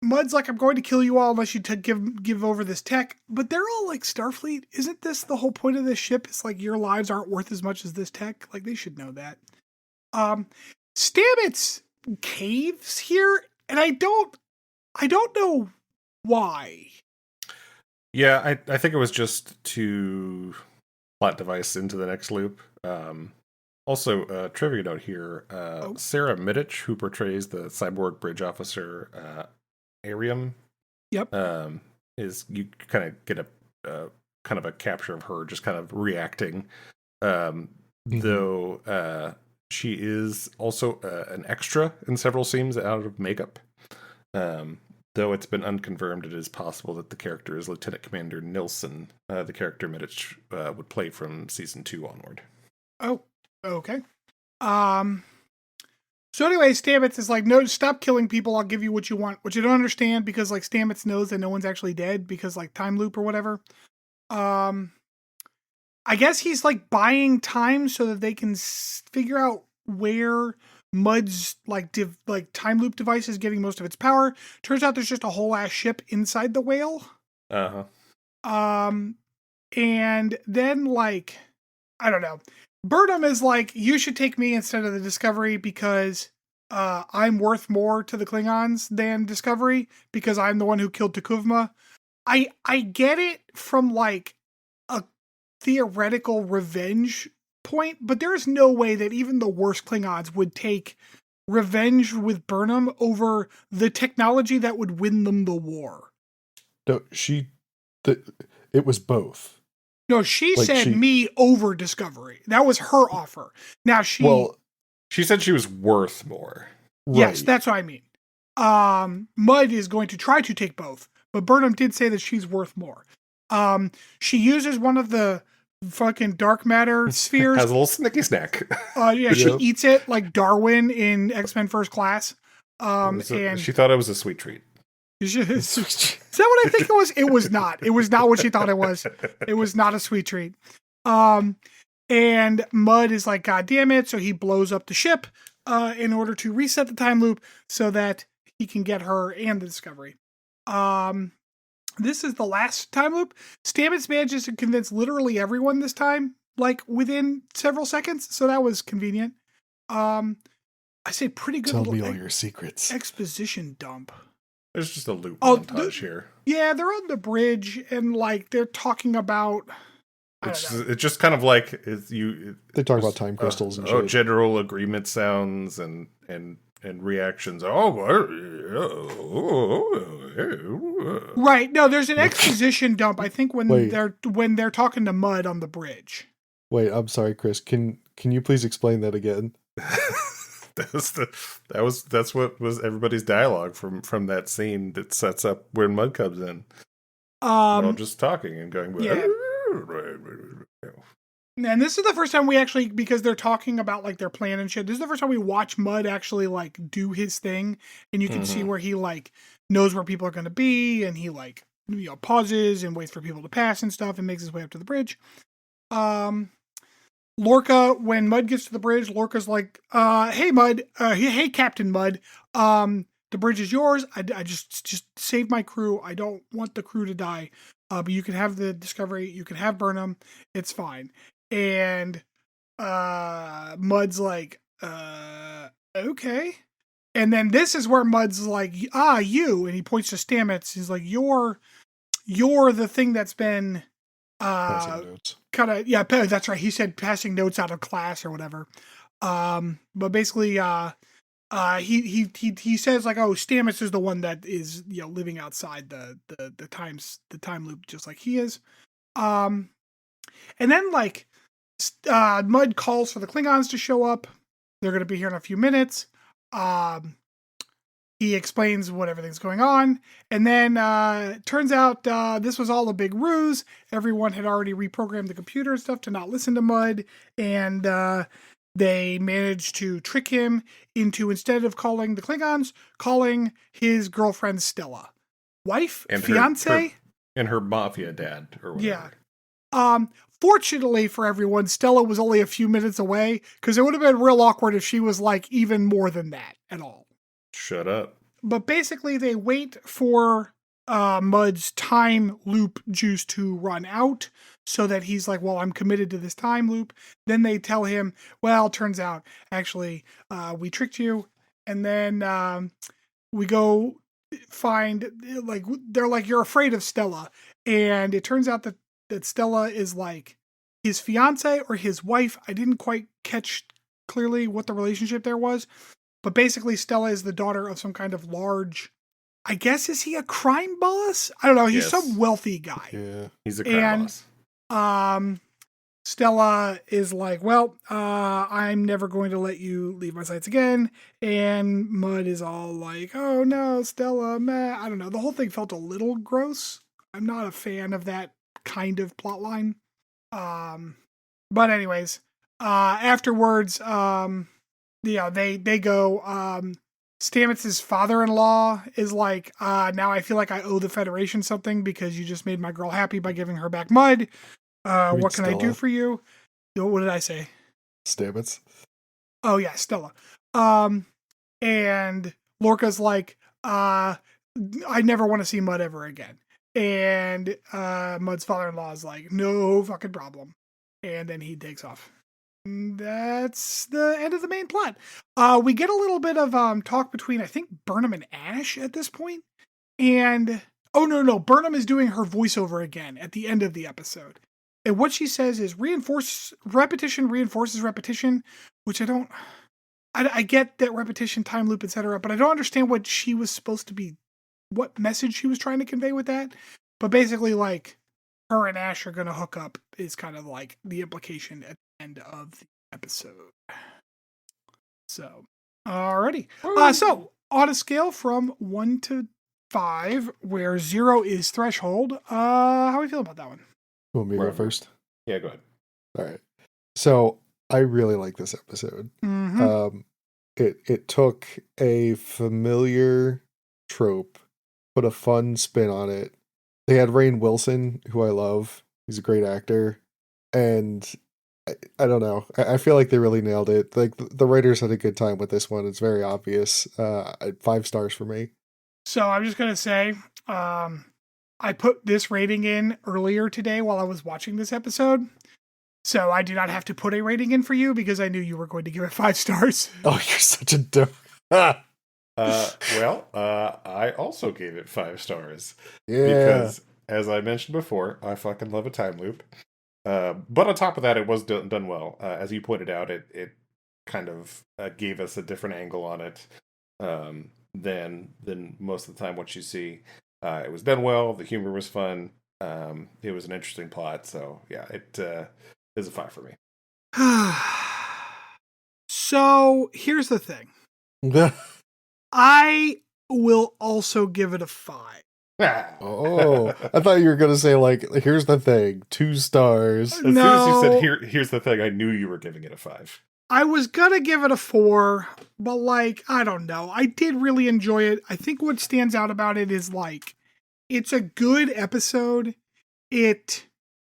Mud's I'm going to kill you all unless you give over this tech, but they're all Starfleet. Isn't this the whole point of this ship? It's your lives aren't worth as much as this tech. They should know that. Stamets caves here, and I don't know why. Yeah, I think it was just to plot device into the next loop. Also, trivia note here, Sarah Middich, who portrays the cyborg bridge officer, Arium. Yep. Is you kind of get a kind of a capture of her just kind of reacting. Though she is also an extra in several scenes out of makeup. Though it's been unconfirmed, it is possible that the character is Lieutenant Commander Nilsson, the character Mittich would play from season 2 onward. Oh, okay. So anyway, Stamets is like, no, stop killing people. I'll give you what you want, which I don't understand because like Stamets knows that no one's actually dead because like time loop or whatever. I guess he's like buying time so that they can figure out where Mud's like time loop device is getting most of its power. Turns out there's just a whole ass ship inside the whale. And then like, I don't know. Burnham is like, you should take me instead of the Discovery because I'm worth more to the Klingons than Discovery because I'm the one who killed T'Kuvma. I get it from like a theoretical revenge point, but there is no way that even the worst Klingons would take revenge with Burnham over the technology that would win them the war. No, it was both. No, she said me over Discovery. That was her offer. Now she said she was worth more. Yes, that's what I mean. Mud is going to try to take both, but Burnham did say that she's worth more. She uses one of the fucking dark matter spheres. Has a little snicky snack. She eats it like Darwin in X-Men First Class. And she thought it was a sweet treat. Is that what I think it was? It was not. It was not what she thought it was. It was not a sweet treat. And Mud is like, God damn it. So he blows up the ship in order to reset the time loop so that he can get her and the Discovery. This is the last time loop. Stamets manages to convince literally everyone this time, like within several seconds. So that was convenient. I say pretty good. Tell me all your secrets. Exposition dump. There's just a loop montage here. Yeah, they're on the bridge and like they're talking about. It's just kind of like they talk about time crystals and shit. General agreement sounds and reactions. Right. No, there's an exposition dump. I think when they're talking to Mud on the bridge. Wait, I'm sorry, Chris. Can you please explain that again? That's what was everybody's dialogue from that scene that sets up where Mud comes in. They're all just talking and going. Yeah. And this is the first time we actually, because they're talking about like their plan and shit. This is the first time we watch Mud actually like do his thing, and you can see where he like knows where people are going to be, and he like pauses and waits for people to pass and stuff, and makes his way up to the bridge. Lorca, when Mud gets to the bridge, Lorca's like, hey, Mud, hey, Captain Mud, the bridge is yours. I just saved my crew. I don't want the crew to die. But you can have the Discovery. You can have Burnham. It's fine. And Mud's like, okay. And then this is where Mud's like, you. And he points to Stamets. He's like, you're the thing that's been... passing notes. That's right. He said passing notes out of class or whatever. But basically, he says like, oh, Stamets is the one that is living outside the time loop just like he is. And then like Mud calls for the Klingons to show up. They're going to be here in a few minutes. He explains what everything's going on. And then turns out this was all a big ruse. Everyone had already reprogrammed the computer and stuff to not listen to Mud. And they managed to trick him into, instead of calling the Klingons, calling his girlfriend Stella. Wife? And fiance? Her mafia dad or whatever. Yeah. Fortunately for everyone, Stella was only a few minutes away, because it would have been real awkward if she was like even more than that at all. Shut up. But basically they wait for Mud's time loop juice to run out so that he's like, well, I'm committed to this time loop. Then they tell him, well, turns out actually we tricked you. And then we go find, like, they're like, you're afraid of Stella. And it turns out that Stella is like his fiance or his wife. I didn't quite catch clearly what the relationship there was. But basically, Stella is the daughter of some kind of large, I guess, is he a crime boss? I don't know. He's some wealthy guy. Yeah. He's a crime boss. Stella is like, well, I'm never going to let you leave my sights again. And Mud is all like, oh no, Stella, meh. I don't know. The whole thing felt a little gross. I'm not a fan of that kind of plot line. But anyways, afterwards, they go, Stamets' father-in-law is like, now I feel like I owe the Federation something because you just made my girl happy by giving her back Mud. mean What can I do Stella? for you? What did I say? Stamets. Oh yeah, Stella. And Lorca's like, I never want to see Mud ever again. And Mud's father-in-law is like, no fucking problem. And then he takes off. And that's the end of the main plot. We get a little bit of talk between, I think, Burnham and Ash at this point. And oh no, Burnham is doing her voiceover again at the end of the episode. And what she says is repetition reinforces repetition, which I get that repetition, time loop, etc., but I don't understand what she was supposed to be, what message she was trying to convey with that. But basically, like, her and Ash are going to hook up is kind of like the implication at the end of the episode. So, alrighty. So, on a scale from 1 to 5, where 0 is threshold, how do we feel about that one? You want me to go Wherever. first? Yeah, go ahead. All right. So I really like this episode. Mm-hmm. It took a familiar trope, put a fun spin on it. They had Rainn Wilson, who I love. He's a great actor. And I don't know. I feel like they really nailed it. Like the writers had a good time with this one. It's very obvious. 5 stars for me. So I'm just going to say, I put this rating in earlier today while I was watching this episode. So I do not have to put a rating in for you because I knew you were going to give it 5 stars. Oh, you're such a dope. I also gave it 5 stars. Yeah. Because, as I mentioned before, I fucking love a time loop. But on top of that, it was done well. As you pointed out, it kind of gave us a different angle on it than most of the time what you see. It was done well. The humor was fun. It was an interesting plot. So, yeah, it is a 5 for me. So here's the thing. I will also give it a 5. Oh, I thought you were going to say, like, here's the thing, 2 stars. As soon as you said, here's the thing, I knew you were giving it a 5. I was going to give it a 4, but, like, I don't know. I did really enjoy it. I think what stands out about it is, like, it's a good episode.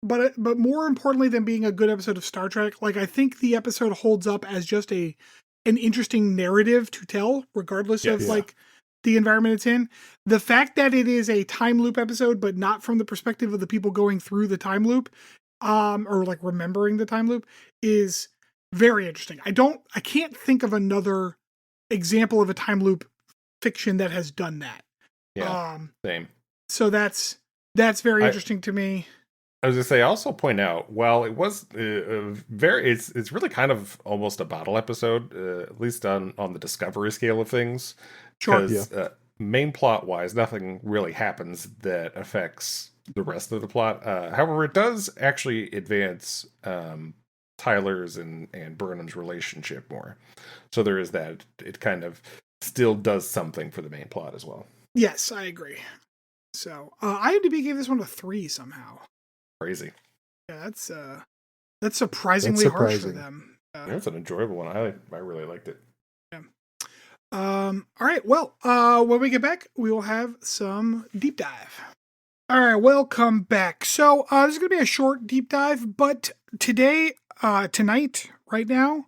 But more importantly than being a good episode of Star Trek, like, I think the episode holds up as just an interesting narrative to tell, regardless of like the environment it's in. The fact that it is a time loop episode, but not from the perspective of the people going through the time loop, or like remembering the time loop, is very interesting. I can't think of another example of a time loop fiction that has done that. Yeah, same. So that's very interesting to me. I was going to say, I also point out, while it was it's really kind of almost a bottle episode, at least on the Discovery scale of things. Sure. Because main plot-wise, nothing really happens that affects the rest of the plot. However, it does actually advance Tyler's and Burnham's relationship more. So there is that. It kind of still does something for the main plot as well. Yes, I agree. So IMDb gave this one a 3 somehow. Crazy. Yeah, that's surprisingly harsh for them. Yeah, it's an enjoyable one. I really liked it. Yeah. All right. Well, when we get back, we will have some deep dive. All right. Welcome back. So this is going to be a short deep dive, but tonight, right now,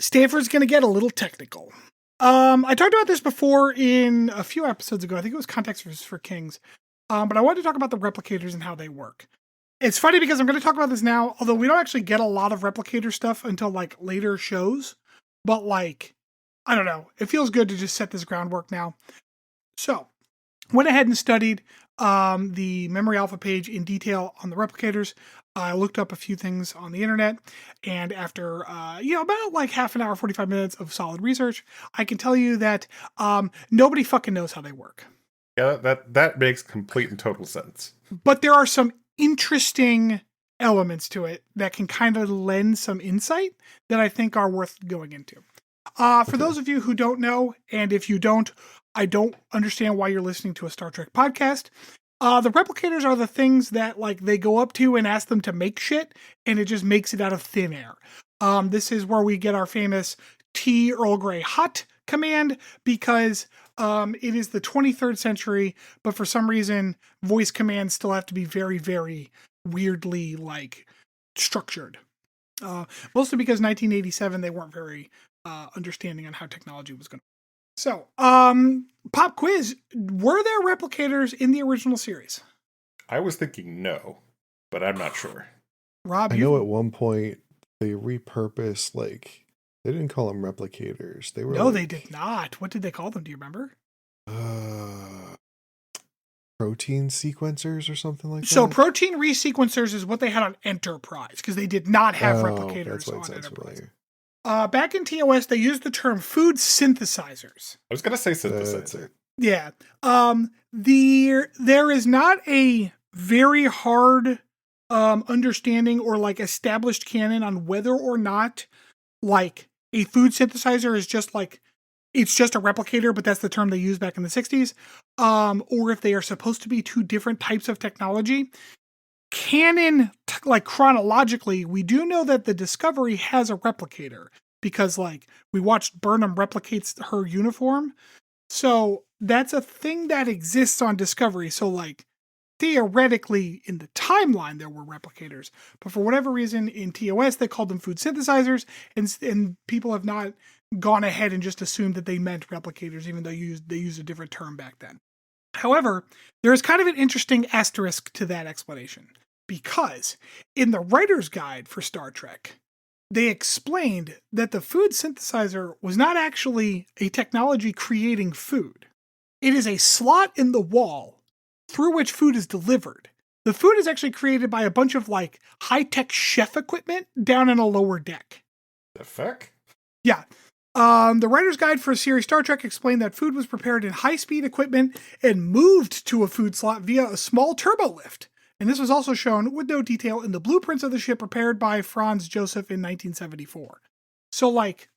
Stanford's going to get a little technical. I talked about this before in a few episodes ago. I think it was Context for Kings. But I wanted to talk about the replicators and how they work. It's funny because I'm going to talk about this now, although we don't actually get a lot of replicator stuff until like later shows. But like, I don't know. It feels good to just set this groundwork now. So, went ahead and studied the Memory Alpha page in detail on the replicators. I looked up a few things on the internet, and after about like half an hour, 45 minutes of solid research, I can tell you that nobody fucking knows how they work. Yeah, that makes complete and total sense. But there are some interesting elements to it that can kind of lend some insight that I think are worth going into. For those of you who don't know, and if you don't, I don't understand why you're listening to a Star Trek podcast. The replicators are the things that like they go up to and ask them to make shit, and it just makes it out of thin air. This is where we get our famous tea Earl Grey hot command, because it is the 23rd century, but for some reason, voice commands still have to be very, very weirdly like structured. Mostly because 1987 they weren't very understanding on how technology was going to. So, pop quiz: were there replicators in the original series? I was thinking no, but I'm not sure. Rob, I know at one point they repurposed, like, they didn't call them replicators. They were no, like, they did not. What did they call them? Do you remember? Protein sequencers or something like So that. protein resequencers is what they had on Enterprise, because they did not have That's replicators why it on sounds Enterprise. familiar. Back in TOS, they used the term food synthesizers. I was gonna say That's synthesizer. it. Yeah. There is not a very hard understanding or like established canon on whether or not like a food synthesizer is just like it's just a replicator, but that's the term they used back in the 60s. Or if they are supposed to be two different types of technology. Canon, like chronologically, we do know that the Discovery has a replicator because like we watched Burnham replicates her uniform. So that's a thing that exists on Discovery. So like theoretically in the timeline there were replicators, but for whatever reason in TOS they called them food synthesizers, and people have not gone ahead and just assumed that they meant replicators, even though they used a different term back then. However, there is kind of an interesting asterisk to that explanation, because in the writer's guide for Star Trek, they explained that the food synthesizer was not actually a technology creating food. It is a slot in the wall through which food is delivered. The food is actually created by a bunch of like high-tech chef equipment down in a lower deck. The fuck? Yeah. The writer's guide for series Star Trek explained that food was prepared in high-speed equipment and moved to a food slot via a small turbo lift. And this was also shown with no detail in the blueprints of the ship prepared by Franz Joseph in 1974. So, like,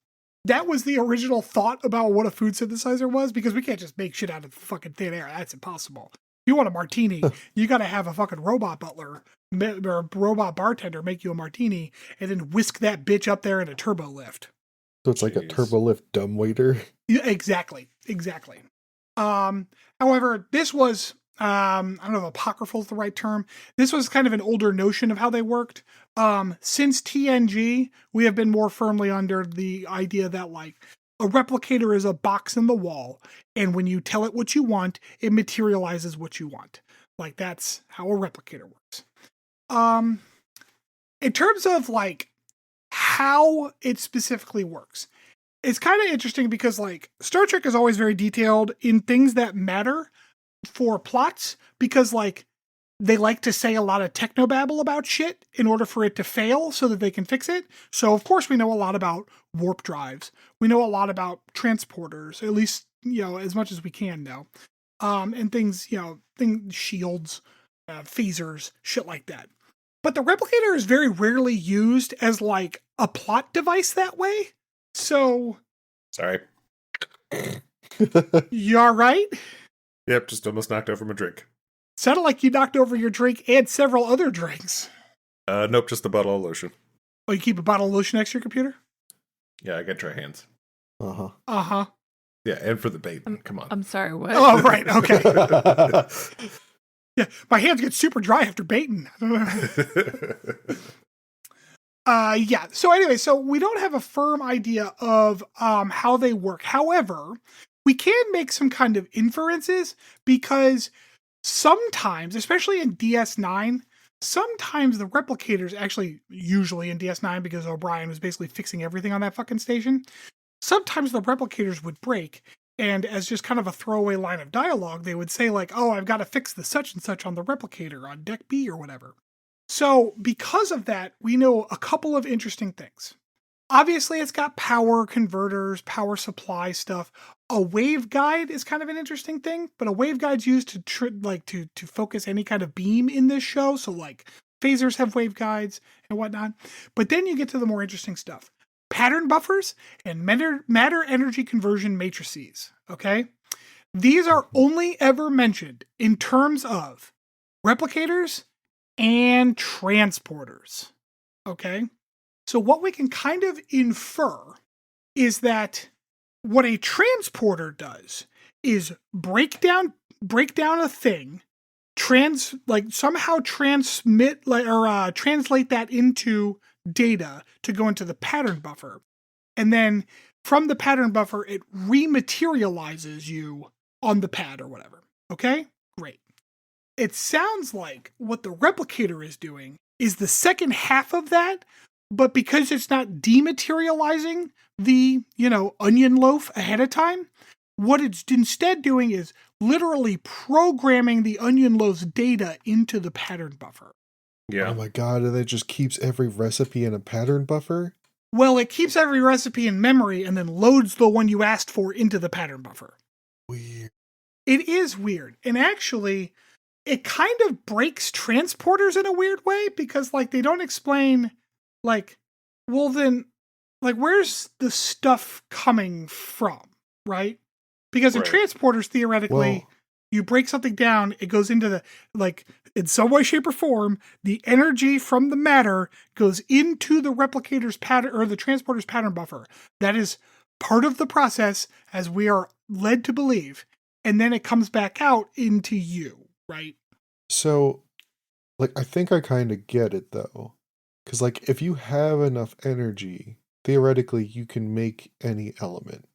that was the original thought about what a food synthesizer was, because we can't just make shit out of fucking thin air. That's impossible. If you want a martini, you got to have a fucking robot butler or a robot bartender make you a martini and then whisk that bitch up there in a turbo lift. So it's like a Jeez. turbolift dumbwaiter. Yeah, exactly. However, this was, I don't know if apocryphal is the right term. This was kind of an older notion of how they worked. Since TNG, we have been more firmly under the idea that like a replicator is a box in the wall, and when you tell it what you want, it materializes what you want. Like that's how a replicator works. In terms of like how it specifically works, it's kind of interesting because like Star Trek is always very detailed in things that matter for plots, because like they like to say a lot of technobabble about shit in order for it to fail so that they can fix it. So of course we know a lot about warp drives. We know a lot about transporters, at least, you know, as much as we can know. And things, you know, shields, phasers, shit like that. But the replicator is very rarely used as like a plot device that way. So, Sorry. you all right? Yep, just almost knocked over my drink. Sounded like you knocked over your drink and several other drinks. Nope, just a bottle of lotion. Oh, you keep a bottle of lotion next to your computer? Yeah, I got dry hands. Uh-huh. Uh-huh. Yeah, and for the bait. Come on. I'm sorry, what? Oh, right. Okay. Yeah, my hands get super dry after baiting. Yeah. So anyway, so we don't have a firm idea of how they work. However, we can make some kind of inferences, because sometimes, especially in DS9, sometimes the replicators, actually usually in DS9 because O'Brien was basically fixing everything on that fucking station, sometimes the replicators would break, and as just kind of a throwaway line of dialogue, they would say like, oh, I've got to fix the such and such on the replicator on deck B or whatever. So because of that, we know a couple of interesting things. Obviously, it's got power converters, power supply stuff. A waveguide is kind of an interesting thing, but a waveguide's used to focus any kind of beam in this show. So like phasers have waveguides and whatnot. But then you get to the more interesting stuff. Pattern buffers and matter energy conversion matrices, okay? These are only ever mentioned in terms of replicators and transporters, okay? So what we can kind of infer is that what a transporter does is break down a thing, somehow transmit or translate that into data to go into the pattern buffer. And then from the pattern buffer, it rematerializes you on the pad or whatever. Okay? Great. It sounds like what the replicator is doing is the second half of that, but because it's not dematerializing the, onion loaf ahead of time, what it's instead doing is literally programming the onion loaf's data into the pattern buffer. Yeah. Oh my god, and it just keeps every recipe in a pattern buffer? Well, it keeps every recipe in memory and then loads the one you asked for into the pattern buffer. Weird. It is weird. And actually, it kind of breaks transporters in a weird way because, they don't explain, where's the stuff coming from, right? Because in Right. transporters, theoretically, you break something down, it goes into the, in some way, shape, or form, the energy from the matter goes into the replicator's pattern or the transporter's pattern buffer. That is part of the process, as we are led to believe. And then it comes back out into you, right? So, I think I kind of get it, though. Because, if you have enough energy, theoretically, you can make any element.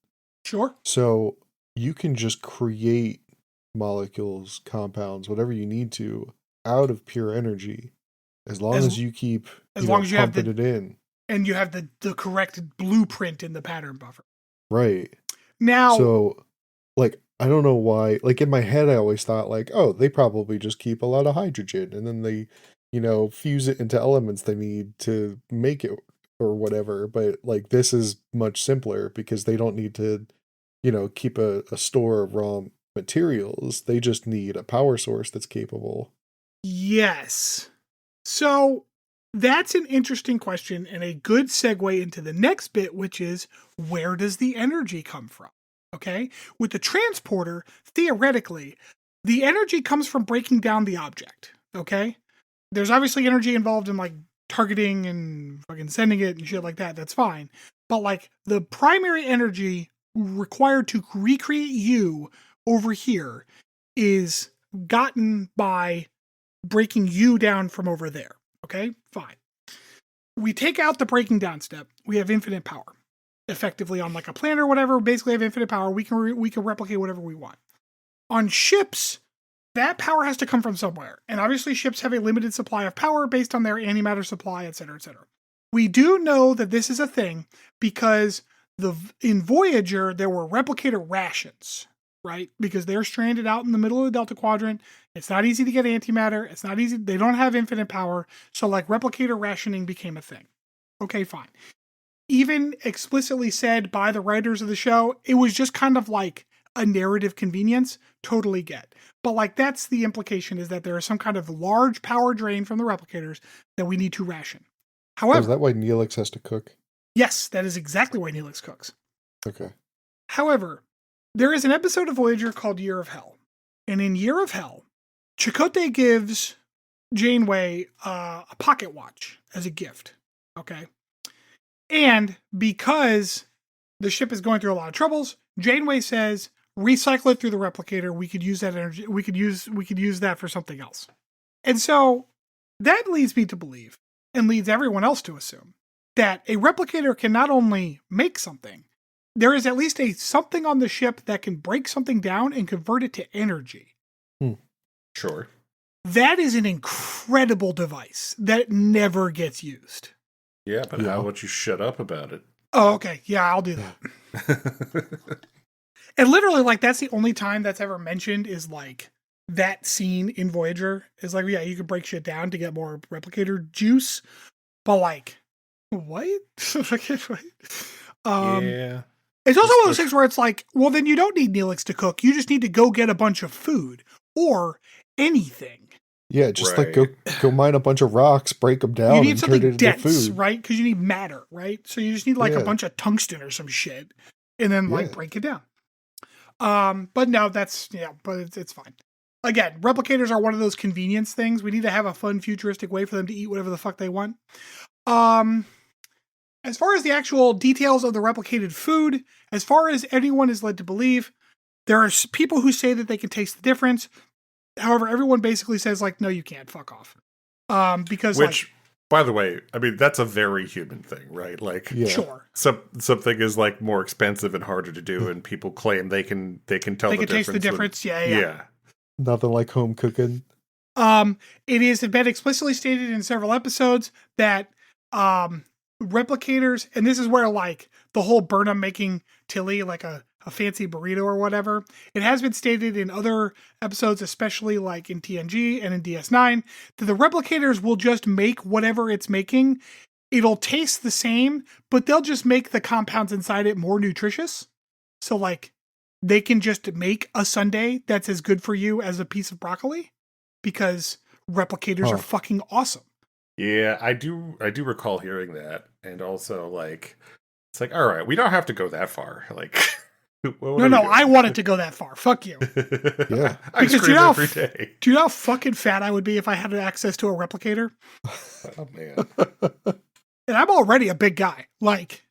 Sure. So, you can just create molecules, compounds, whatever you need to, out of pure energy, as long as you keep pumping it in. And you have the correct blueprint in the pattern buffer. Right. Now, So, I don't know why. In my head, I always thought, they probably just keep a lot of hydrogen, and then they, fuse it into elements they need to make it or whatever. But, this is much simpler because they don't need to, keep a store of raw materials. They just need a power source that's capable. yes. So that's an interesting question and a good segue into the next bit, which is, where does the energy come from? Okay. With the transporter, theoretically, the energy comes from breaking down the object. Okay. There's obviously energy involved in targeting and fucking sending it and shit like that. That's fine. But the primary energy required to recreate you over here is gotten by breaking you down from over there. Okay, fine. We take out the breaking down step. We have infinite power. Effectively on a planet or whatever, basically have infinite power. We can replicate whatever we want. On ships, that power has to come from somewhere. And obviously ships have a limited supply of power based on their antimatter supply, etc., etc. We do know that this is a thing because in Voyager, there were replicator rations, right? Because they're stranded out in the middle of the Delta Quadrant. It's not easy to get antimatter. It's not easy. They don't have infinite power. So replicator rationing became a thing. Okay, fine. Even explicitly said by the writers of the show, it was just kind of a narrative convenience. Totally get. But that's the implication, is that there is some kind of large power drain from the replicators that we need to ration. However, is that why Neelix has to cook? Yes, that is exactly why Neelix cooks. Okay. However, there is an episode of Voyager called Year of Hell. And in Year of Hell, Chakotay gives Janeway a pocket watch as a gift. Okay. And because the ship is going through a lot of troubles, Janeway says, recycle it through the replicator. We could use that energy. We could use that for something else. And so that leads me to believe, and leads everyone else to assume, that a replicator can not only make something, there is at least something on the ship that can break something down and convert it to energy. Sure. That is an incredible device that never gets used. Yeah, but how about you shut up about it? Oh, okay. Yeah, I'll do that. And literally, that's the only time that's ever mentioned is that scene in Voyager is yeah, you can break shit down to get more replicator juice. But what? Yeah. It's also one of those things where it's well, then you don't need Neelix to cook. You just need to go get a bunch of food or anything. Yeah, just like go mine a bunch of rocks, break them down, You need and turn something it into dense, food. right? Because you need matter, right? So you just need like a Yeah. bunch of tungsten or some shit, and then like Yeah. break it down. But no, but it's fine. Again, replicators are one of those convenience things. We need to have a fun, futuristic way for them to eat whatever the fuck they want. As far as the actual details of the replicated food, as far as anyone is led to believe, there are people who say that they can taste the difference. However, everyone basically says like, no, you can't. Fuck off. Because which, by the way, I mean that's a very human thing, right? Like, sure, something is like more expensive and harder to do, and people claim they can tell they the can difference. taste the difference. Yeah. Nothing like home cooking. It is been explicitly stated in several episodes that replicators, and this is where like the whole Burnham making Tilly like a fancy burrito or whatever, it has been stated in other episodes, especially like in TNG and in DS9, that the replicators will just make whatever it's making. It'll taste the same, but they'll just make the compounds inside it more nutritious. So like they can just make a sundae that's as good for you as a piece of broccoli because replicators are fucking awesome. Yeah, I do recall hearing that, and also like it's like, all right, we don't have to go that far. Like, no, I wanted to go that far. Fuck you. Yeah, I scream every day. Do you know how fucking fat I would be if I had access to a replicator? Oh man, and I'm already a big guy. Like,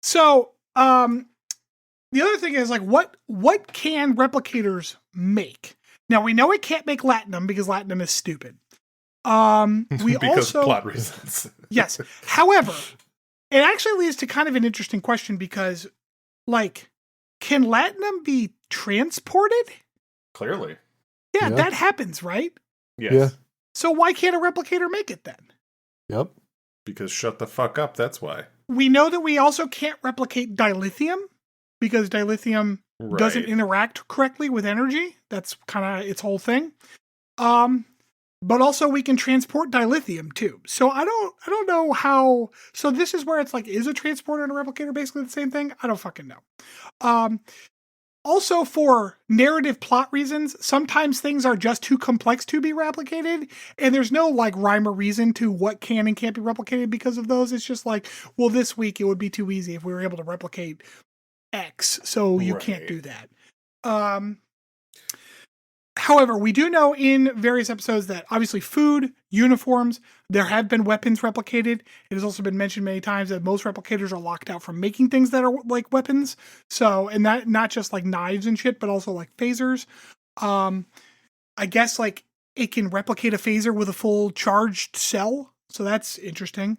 so the other thing is like, what can replicators make? Now we know it can't make latinum because latinum is stupid. We because also plot reasons. yes. However, it actually leads to kind of an interesting question because, like, can latinum be transported? Clearly, yeah, that happens, right? yes. Yeah. So why can't a replicator make it then? Yep. Because shut the fuck up. That's why. We know that we also can't replicate dilithium because dilithium doesn't interact correctly with energy. That's kind of its whole thing. But also we can transport dilithium too. So I don't know how. So this is where it's like, is a transporter and a replicator basically the same thing? I don't fucking know. Also for narrative plot reasons, sometimes things are just too complex to be replicated, and there's no like rhyme or reason to what can and can't be replicated because of those. It's just like, well, this week it would be too easy if we were able to replicate X, so you can't do that. However, we do know in various episodes that obviously food, uniforms, there have been weapons replicated. It has also been mentioned many times that most replicators are locked out from making things that are like weapons. So, and that not just like knives and shit, but also like phasers. I guess like it can replicate a phaser with a full charged cell. So that's interesting.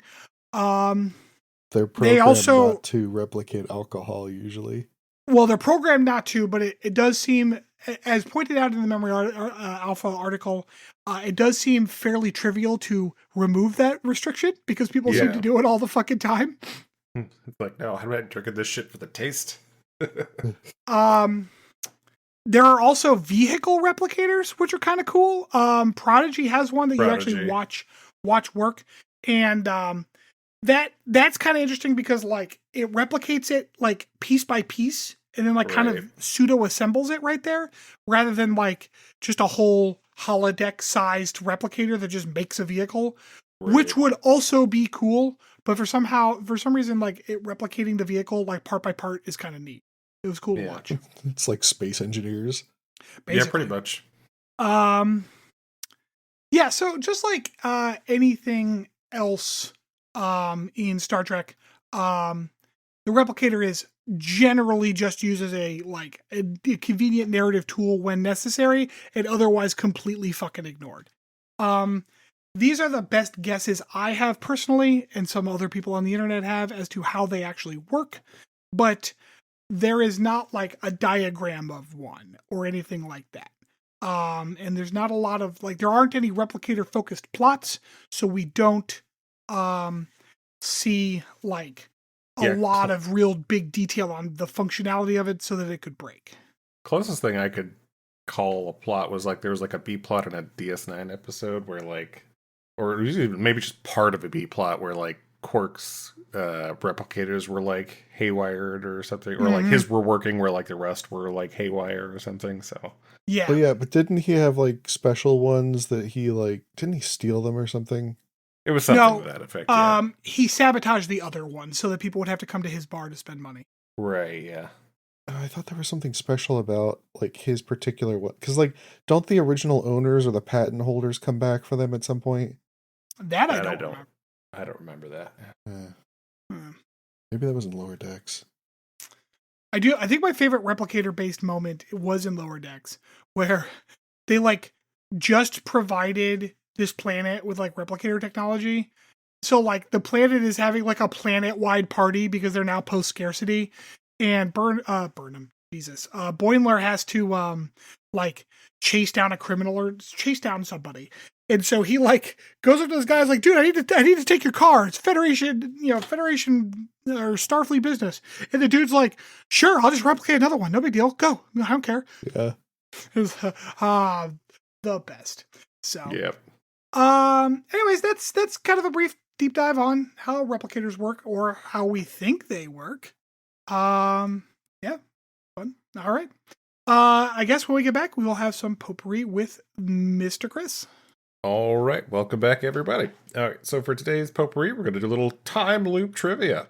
They're programmed not to replicate alcohol usually. Well, they're programmed not to, but it does seem, as pointed out in the Memory Alpha article, it does seem fairly trivial to remove that restriction because people seem to do it all the fucking time. It's like, no, I'm not drinking this shit for the taste. There are also vehicle replicators, which are kind of cool. Prodigy has one that you actually watch work, and that's kind of interesting because like it replicates it like piece by piece and then like kind of pseudo assembles it right there rather than like just a whole holodeck sized replicator that just makes a vehicle, which would also be cool. But for some reason, like it replicating the vehicle like part by part is kind of neat. It was cool to watch. It's like space engineers. Basically. Yeah, pretty much. Yeah. So just like anything else in Star Trek, the replicator is generally just used as a convenient narrative tool when necessary and otherwise completely fucking ignored. These are the best guesses I have personally and some other people on the internet have as to how they actually work, but there is not like a diagram of one or anything like that. And there's not a lot of like, there aren't any replicator focused plots, so we don't see like a lot of real big detail on the functionality of it so that it could break. Closest thing I could call a plot was like there was like a B plot in a DS9 episode where like, or maybe just part of a B plot where like Quark's replicators were like haywired or something, or like his were working where like the rest were like haywire or something. So Yeah. Oh yeah, but didn't he have like special ones that he like? Didn't he steal them or something? it was something to that effect. Yeah. He sabotaged the other one so that people would have to come to his bar to spend money. Right. Yeah. I thought there was something special about like his particular one, because like, don't the original owners or the patent holders come back for them at some point? That I That don't remember. I don't remember that. Maybe that was in Lower Decks. I do. I think my favorite replicator-based moment was in Lower Decks, where they like just provided this planet with like replicator technology. So like the planet is having like a planet-wide party because they're now post-scarcity, and Burnham, Jesus, Boimler has to like chase down a criminal or chase down somebody. And so he like goes up to this guy, is like, dude, I need to take your car. It's Federation or Starfleet business. And the dude's like, sure, I'll just replicate another one. No big deal. Go. I don't care. Yeah. It was the best. So Yep. anyways, that's kind of a brief deep dive on how replicators work or how we think they work. Yeah. Fun. All right. I guess when we get back, we will have some potpourri with Mr. Chris. All right, welcome back, everybody. All right, so for today's potpourri, we're going to do a little time loop trivia.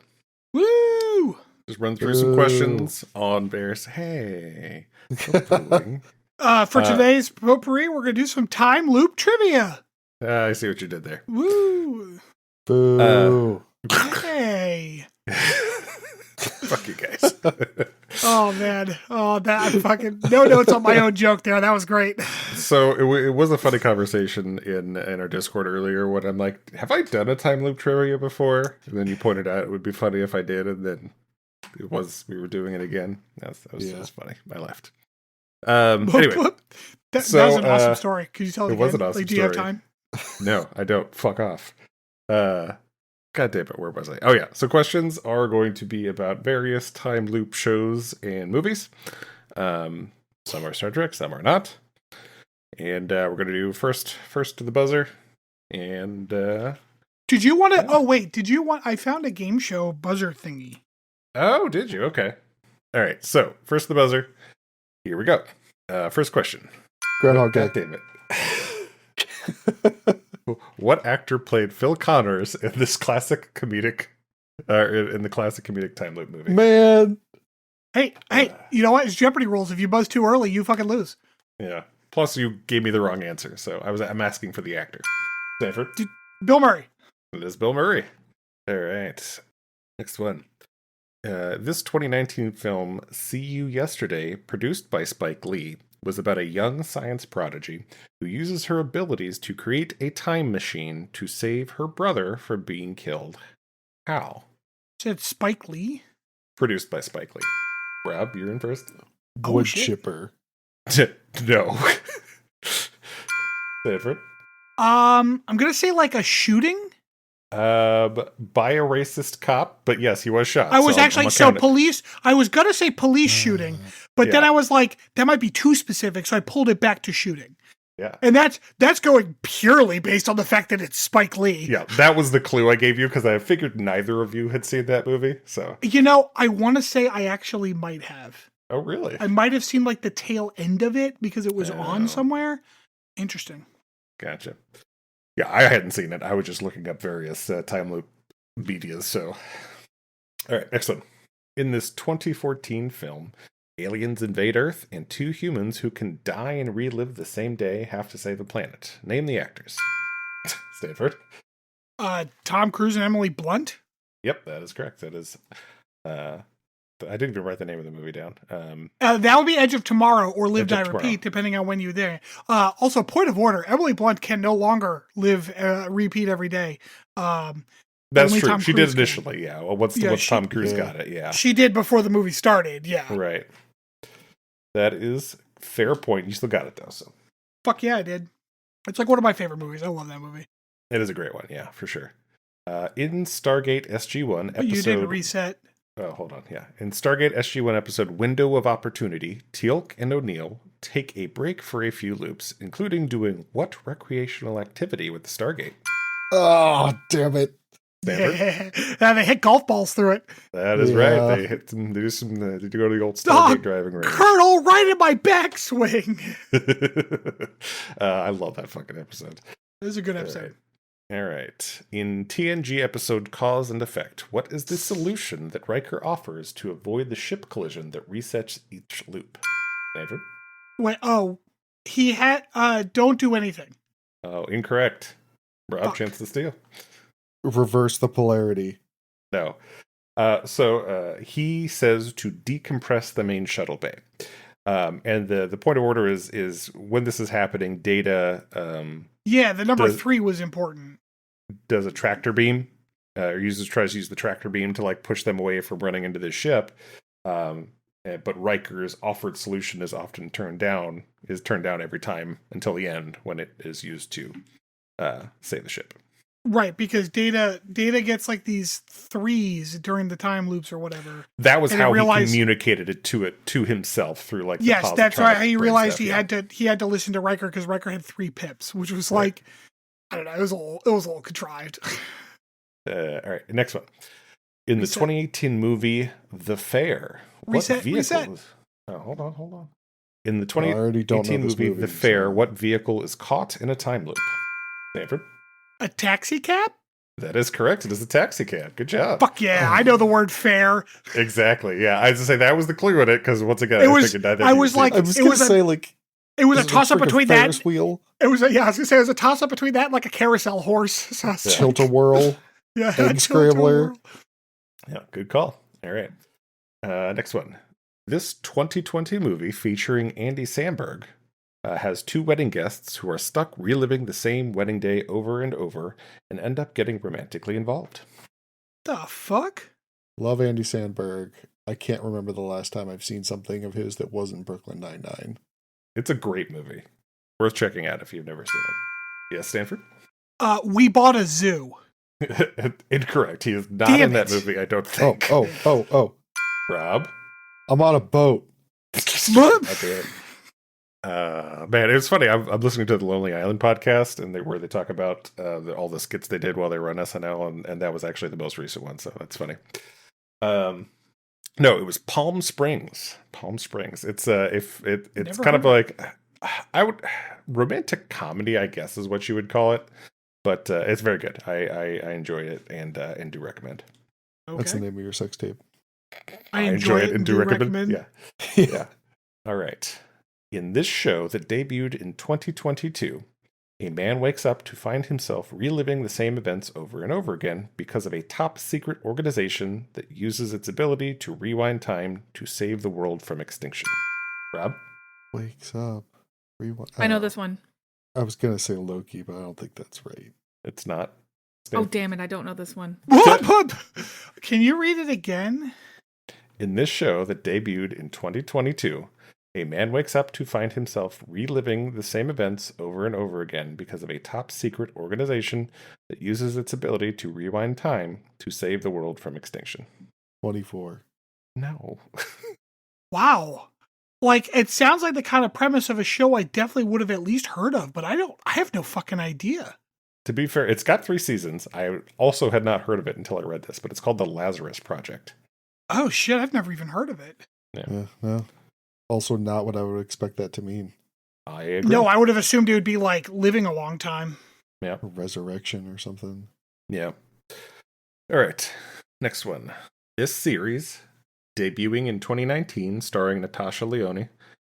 Woo! Just run through some questions on various. Hey. Potpourri. For today's potpourri, we're going to do some time loop trivia. I see what you did there. Woo! Boo. Hey! Fuck you guys. Oh, man. Oh, that fucking... No notes on my own joke there. That was great. So it was a funny conversation in our Discord earlier when I'm like, have I done a time loop trivia before? And then you pointed out it would be funny if I did, and then we were doing it again. That was funny. I left. Anyway. That was an awesome story. Could you tell it again? Was an awesome do you have story. time? No, I don't. Fuck off. God damn it, where was I? Oh yeah, so questions are going to be about various time loop shows and movies. Some are Star Trek, some are not. And we're going to do first to the buzzer. And did you want to... Oh, wait. Did you want... I found a game show buzzer thingy. Oh, did you? Okay. All right, so first to the buzzer. Here we go. First question. Groundhog Day. God damn it. What actor played Phil Connors in this classic comedic, in the classic comedic time loop movie? Man. Hey, you know what? It's Jeopardy rules. If you buzz too early, you fucking lose. Yeah. Plus, you gave me the wrong answer, so I'm asking for the actor. Stanford. Bill Murray. It is Bill Murray. All right. Next one. This 2019 film, See You Yesterday, produced by Spike Lee, was about a young science prodigy who uses her abilities to create a time machine to save her brother from being killed. How? Said Spike Lee? Produced by Spike Lee. Rob, you're in first. Wood chipper. No. Stanford. I'm gonna say like a shooting. By a racist cop, but yes, he was shot. I was police. I was gonna say police shooting, but then yeah. I was like, that might be too specific, so I pulled it back to shooting. Yeah, and that's going purely based on the fact that it's Spike Lee. Yeah, that was the clue I gave you because I figured neither of you had seen that movie. So I want to say I actually might have. Oh, really? I might have seen like the tail end of it because it was on somewhere. Interesting. Gotcha. Yeah, I hadn't seen it. I was just looking up various time loop medias. So, all right, next one. In this 2014 film, aliens invade Earth, and two humans who can die and relive the same day have to save the planet. Name the actors. Stanford. Tom Cruise and Emily Blunt. Yep, that is correct. That is. I didn't even write the name of the movie down. That would be Edge of Tomorrow or Live, Die, Tomorrow. Repeat, depending on when you're there. Also, point of order, Emily Blunt can no longer live, repeat every day. That's true. Tom She Cruise did initially, yeah. Well, once Tom Cruise got it, yeah. She did before the movie started, yeah. Right. That is fair point. You still got it, though, so. Fuck yeah, I did. It's like one of my favorite movies. I love that movie. It is a great one, yeah, for sure. In Stargate SG-1 episode... You didn't reset. Oh, hold on, yeah. In Stargate SG-1 episode Window of Opportunity, Teal'c and O'Neill take a break for a few loops, including doing what recreational activity with the Stargate? Oh, damn it. Stanford? Yeah, they hit golf balls through it. That is Yeah. right. They hit some. They go to the old Stargate driving range. Colonel, right in my backswing. I love that fucking episode. It was a good episode. All right. In TNG episode Cause and Effect, what is the solution that Riker offers to avoid the ship collision that resets each loop? Stanford? Wait, he had, don't do anything. Oh, incorrect. Rob, Fuck. chance to steal. Reverse the polarity. No. So he says to decompress the main shuttle bay. And the point of order is when this is happening, Data Yeah, the number 3 was important. does a tractor beam, or tries to use the tractor beam to like push them away from running into the ship. But Riker's offered solution is often turned down every time until the end when it is used to save the ship. Right, because Data gets like these 3s during the time loops or whatever. That was And how he he communicated it to himself through like yes, the that's right. positronic He brain realized stuff, he had to listen to Riker because Riker had 3 pips, which was like I don't know. It was a little contrived. All right, next one. In the Reset. 2018 movie The Fair, Reset. Oh, hold on. In the I already don't know 2018 this movie movie, The Fair, so- what vehicle is caught in a time loop? Stanford? A taxi cab? That is correct. It is a taxi cab. Good job. Fuck yeah! I know the word fair. Exactly. Yeah, I was to say that was the clue in it because once again, It I was- figured neither I of you was would like- see I was It gonna was a- say like It was a is it toss up freaking between Ferris that. wheel, It was I was gonna say it was a toss up between that and like a carousel horse. So I was like, tilt-a-whirl. yeah, egg tilt-a-whirl. scrambler. Yeah, good call. All right. Next one. This 2020 movie featuring Andy Samberg has 2 wedding guests who are stuck reliving the same wedding day over and over and end up getting romantically involved. The fuck? Love Andy Sandberg. I can't remember the last time I've seen something of his that wasn't Brooklyn Nine-Nine. It's a great movie. Worth checking out if you've never seen it. Yes, Stanford? We bought a zoo. Incorrect. He is not Damn in that it. movie, I don't Oh, think. oh. Rob? I'm on a boat. God damn it. Man, it was funny. I'm listening to the Lonely Island podcast, and where they talk about all the skits they did while they were on SNL, and that was actually the most recent one, so that's funny. No, it was Palm Springs. Palm Springs. It's it's Never kind of heard like romantic comedy, I guess, is what you would call it, but it's very good. I enjoy it and do recommend. That's the Okay. name of your sex tape. I enjoy it and do recommend. Yeah. Yeah. All right. In this show that debuted in 2022, a man wakes up to find himself reliving the same events over and over again because of a top secret organization that uses its ability to rewind time to save the world from extinction. Rob? Wakes up. I know this one. I was gonna say Loki, but I don't think that's right. It's not. Oh, damn it. I don't know this one. What? Can you read it again? In this show that debuted in 2022, a man wakes up to find himself reliving the same events over and over again because of a top secret organization that uses its ability to rewind time to save the world from extinction. 24. No. Wow. Like, it sounds like the kind of premise of a show I definitely would have at least heard of, but I have no fucking idea. To be fair, it's got 3 seasons. I also had not heard of it until I read this, but it's called The Lazarus Project. Oh shit, I've never even heard of it. Yeah, no. Also not what I would expect that to mean. I agree. No, I would have assumed it would be like living a long time. Yeah. A resurrection or something. Yeah. All right. Next one. This series, debuting in 2019, starring Natasha Lyonne,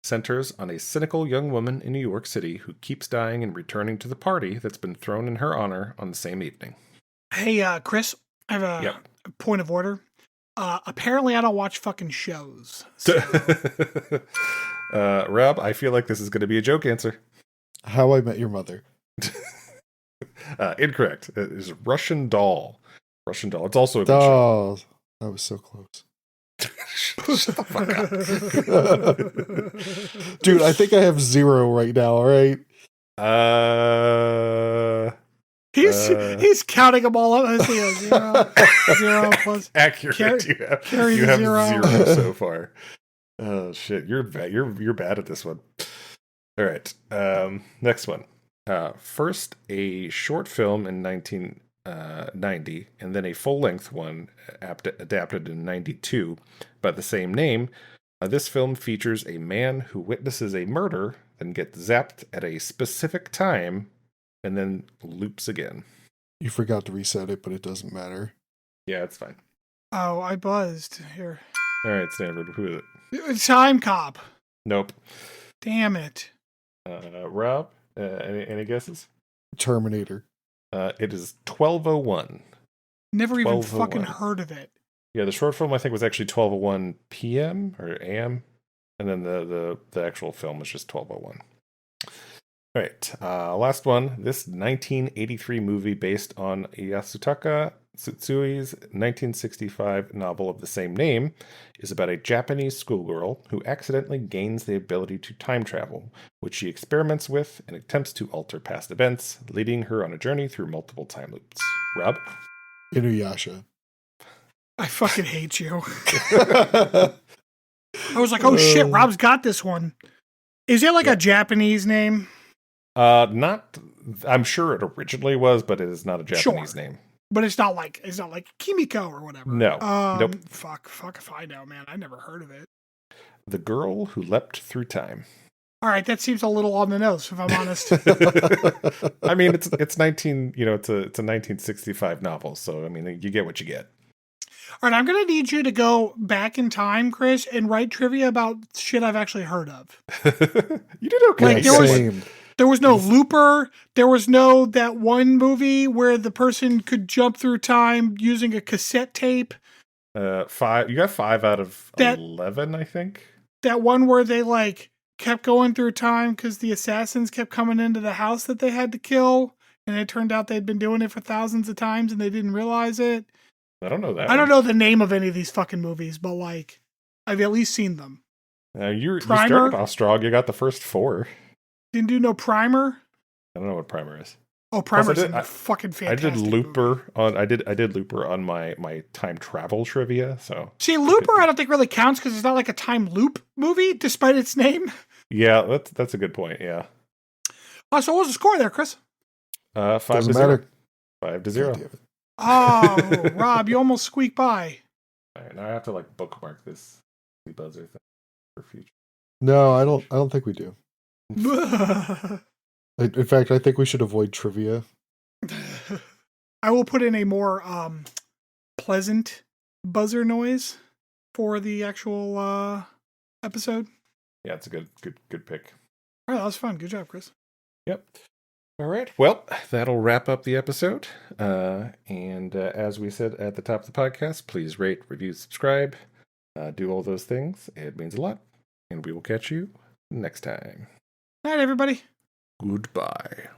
centers on a cynical young woman in New York City who keeps dying and returning to the party that's been thrown in her honor on the same evening. Hey, Chris, I have a Yep. point of order. Apparently I don't watch fucking shows. So Rob, I feel like this is going to be a joke answer. How I Met Your Mother. Incorrect. It is Russian Doll. Russian Doll. It's also a good show. Oh, I was so close. Shut the fuck up. Dude, I think I have 0 right now, all right? he's counting them all up. I see a 0, 0 plus. Accurate. Carry you the have zero. 0 so far. Oh shit, you're bad. You're bad at this one. All right. Next one. First, a short film in 90, and then a full-length one adapted in 92 by the same name. This film features a man who witnesses a murder, then gets zapped at a specific time, and then loops again. You forgot to reset it, but it doesn't matter. Yeah, it's fine. Oh, I buzzed. Here. All right, Stanford, who is it? Time Cop. Nope. Damn it. Rob, any guesses? Terminator. It is 12:01. Never even 12:01. fucking heard of it. Yeah, the short film I think was actually 12:01 p.m. or a.m. and then the actual film was just 12:01. All right, last one. This 1983 movie based on Yasutaka Tsutsui's 1965 novel of the same name is about a Japanese schoolgirl who accidentally gains the ability to time travel, which she experiments with and attempts to alter past events, leading her on a journey through multiple time loops. Rob? Inuyasha. I fucking hate you. I was like, oh shit, Rob's got this one. Is it like a Japanese name? Not. I'm sure it originally was, but it is not a Japanese name. But it's not like Kimiko or whatever. No. Nope. Fuck if I know, man. I never heard of it. The Girl Who Leapt Through Time. All right, that seems a little on the nose, if I'm honest. I mean, it's a 1965 novel, so I mean, you get what you get. All right, I'm gonna need you to go back in time, Chris, and write trivia about shit I've actually heard of. You did okay. Like, Same. there was no Looper. There was no that one movie where the person could jump through time using a cassette tape. 5. You got 5 out of 11, I think. That one where they kept going through time because the assassins kept coming into the house that they had to kill, and it turned out they'd been doing it for thousands of times and they didn't realize it. I don't know that. I don't know the name of any of these fucking movies, but I've at least seen them. You started off strong. You got the first 4. Didn't do no Primer. I don't know what Primer is. Oh, Primer's fucking fantastic. I did Looper on. I did Looper on my time travel trivia. So see, Looper I don't think really counts because it's not like a time loop movie, despite its name. Yeah, that's a good point. Yeah. So what was the score there, Chris? 5-0. Matter. 5-0. Oh, Rob, you almost squeaked by. All right, now I have to bookmark this buzzer thing for future. No, I don't think we do. In fact, I think we should avoid trivia. I will put in a more pleasant buzzer noise for the actual episode. Yeah, it's a good pick. All right, that was fun. Good job, Chris. Yep. All right. Well, that'll wrap up the episode. And as we said at the top of the podcast, please rate, review, subscribe. Do all those things. It means a lot. And we will catch you next time. All right, everybody. Goodbye.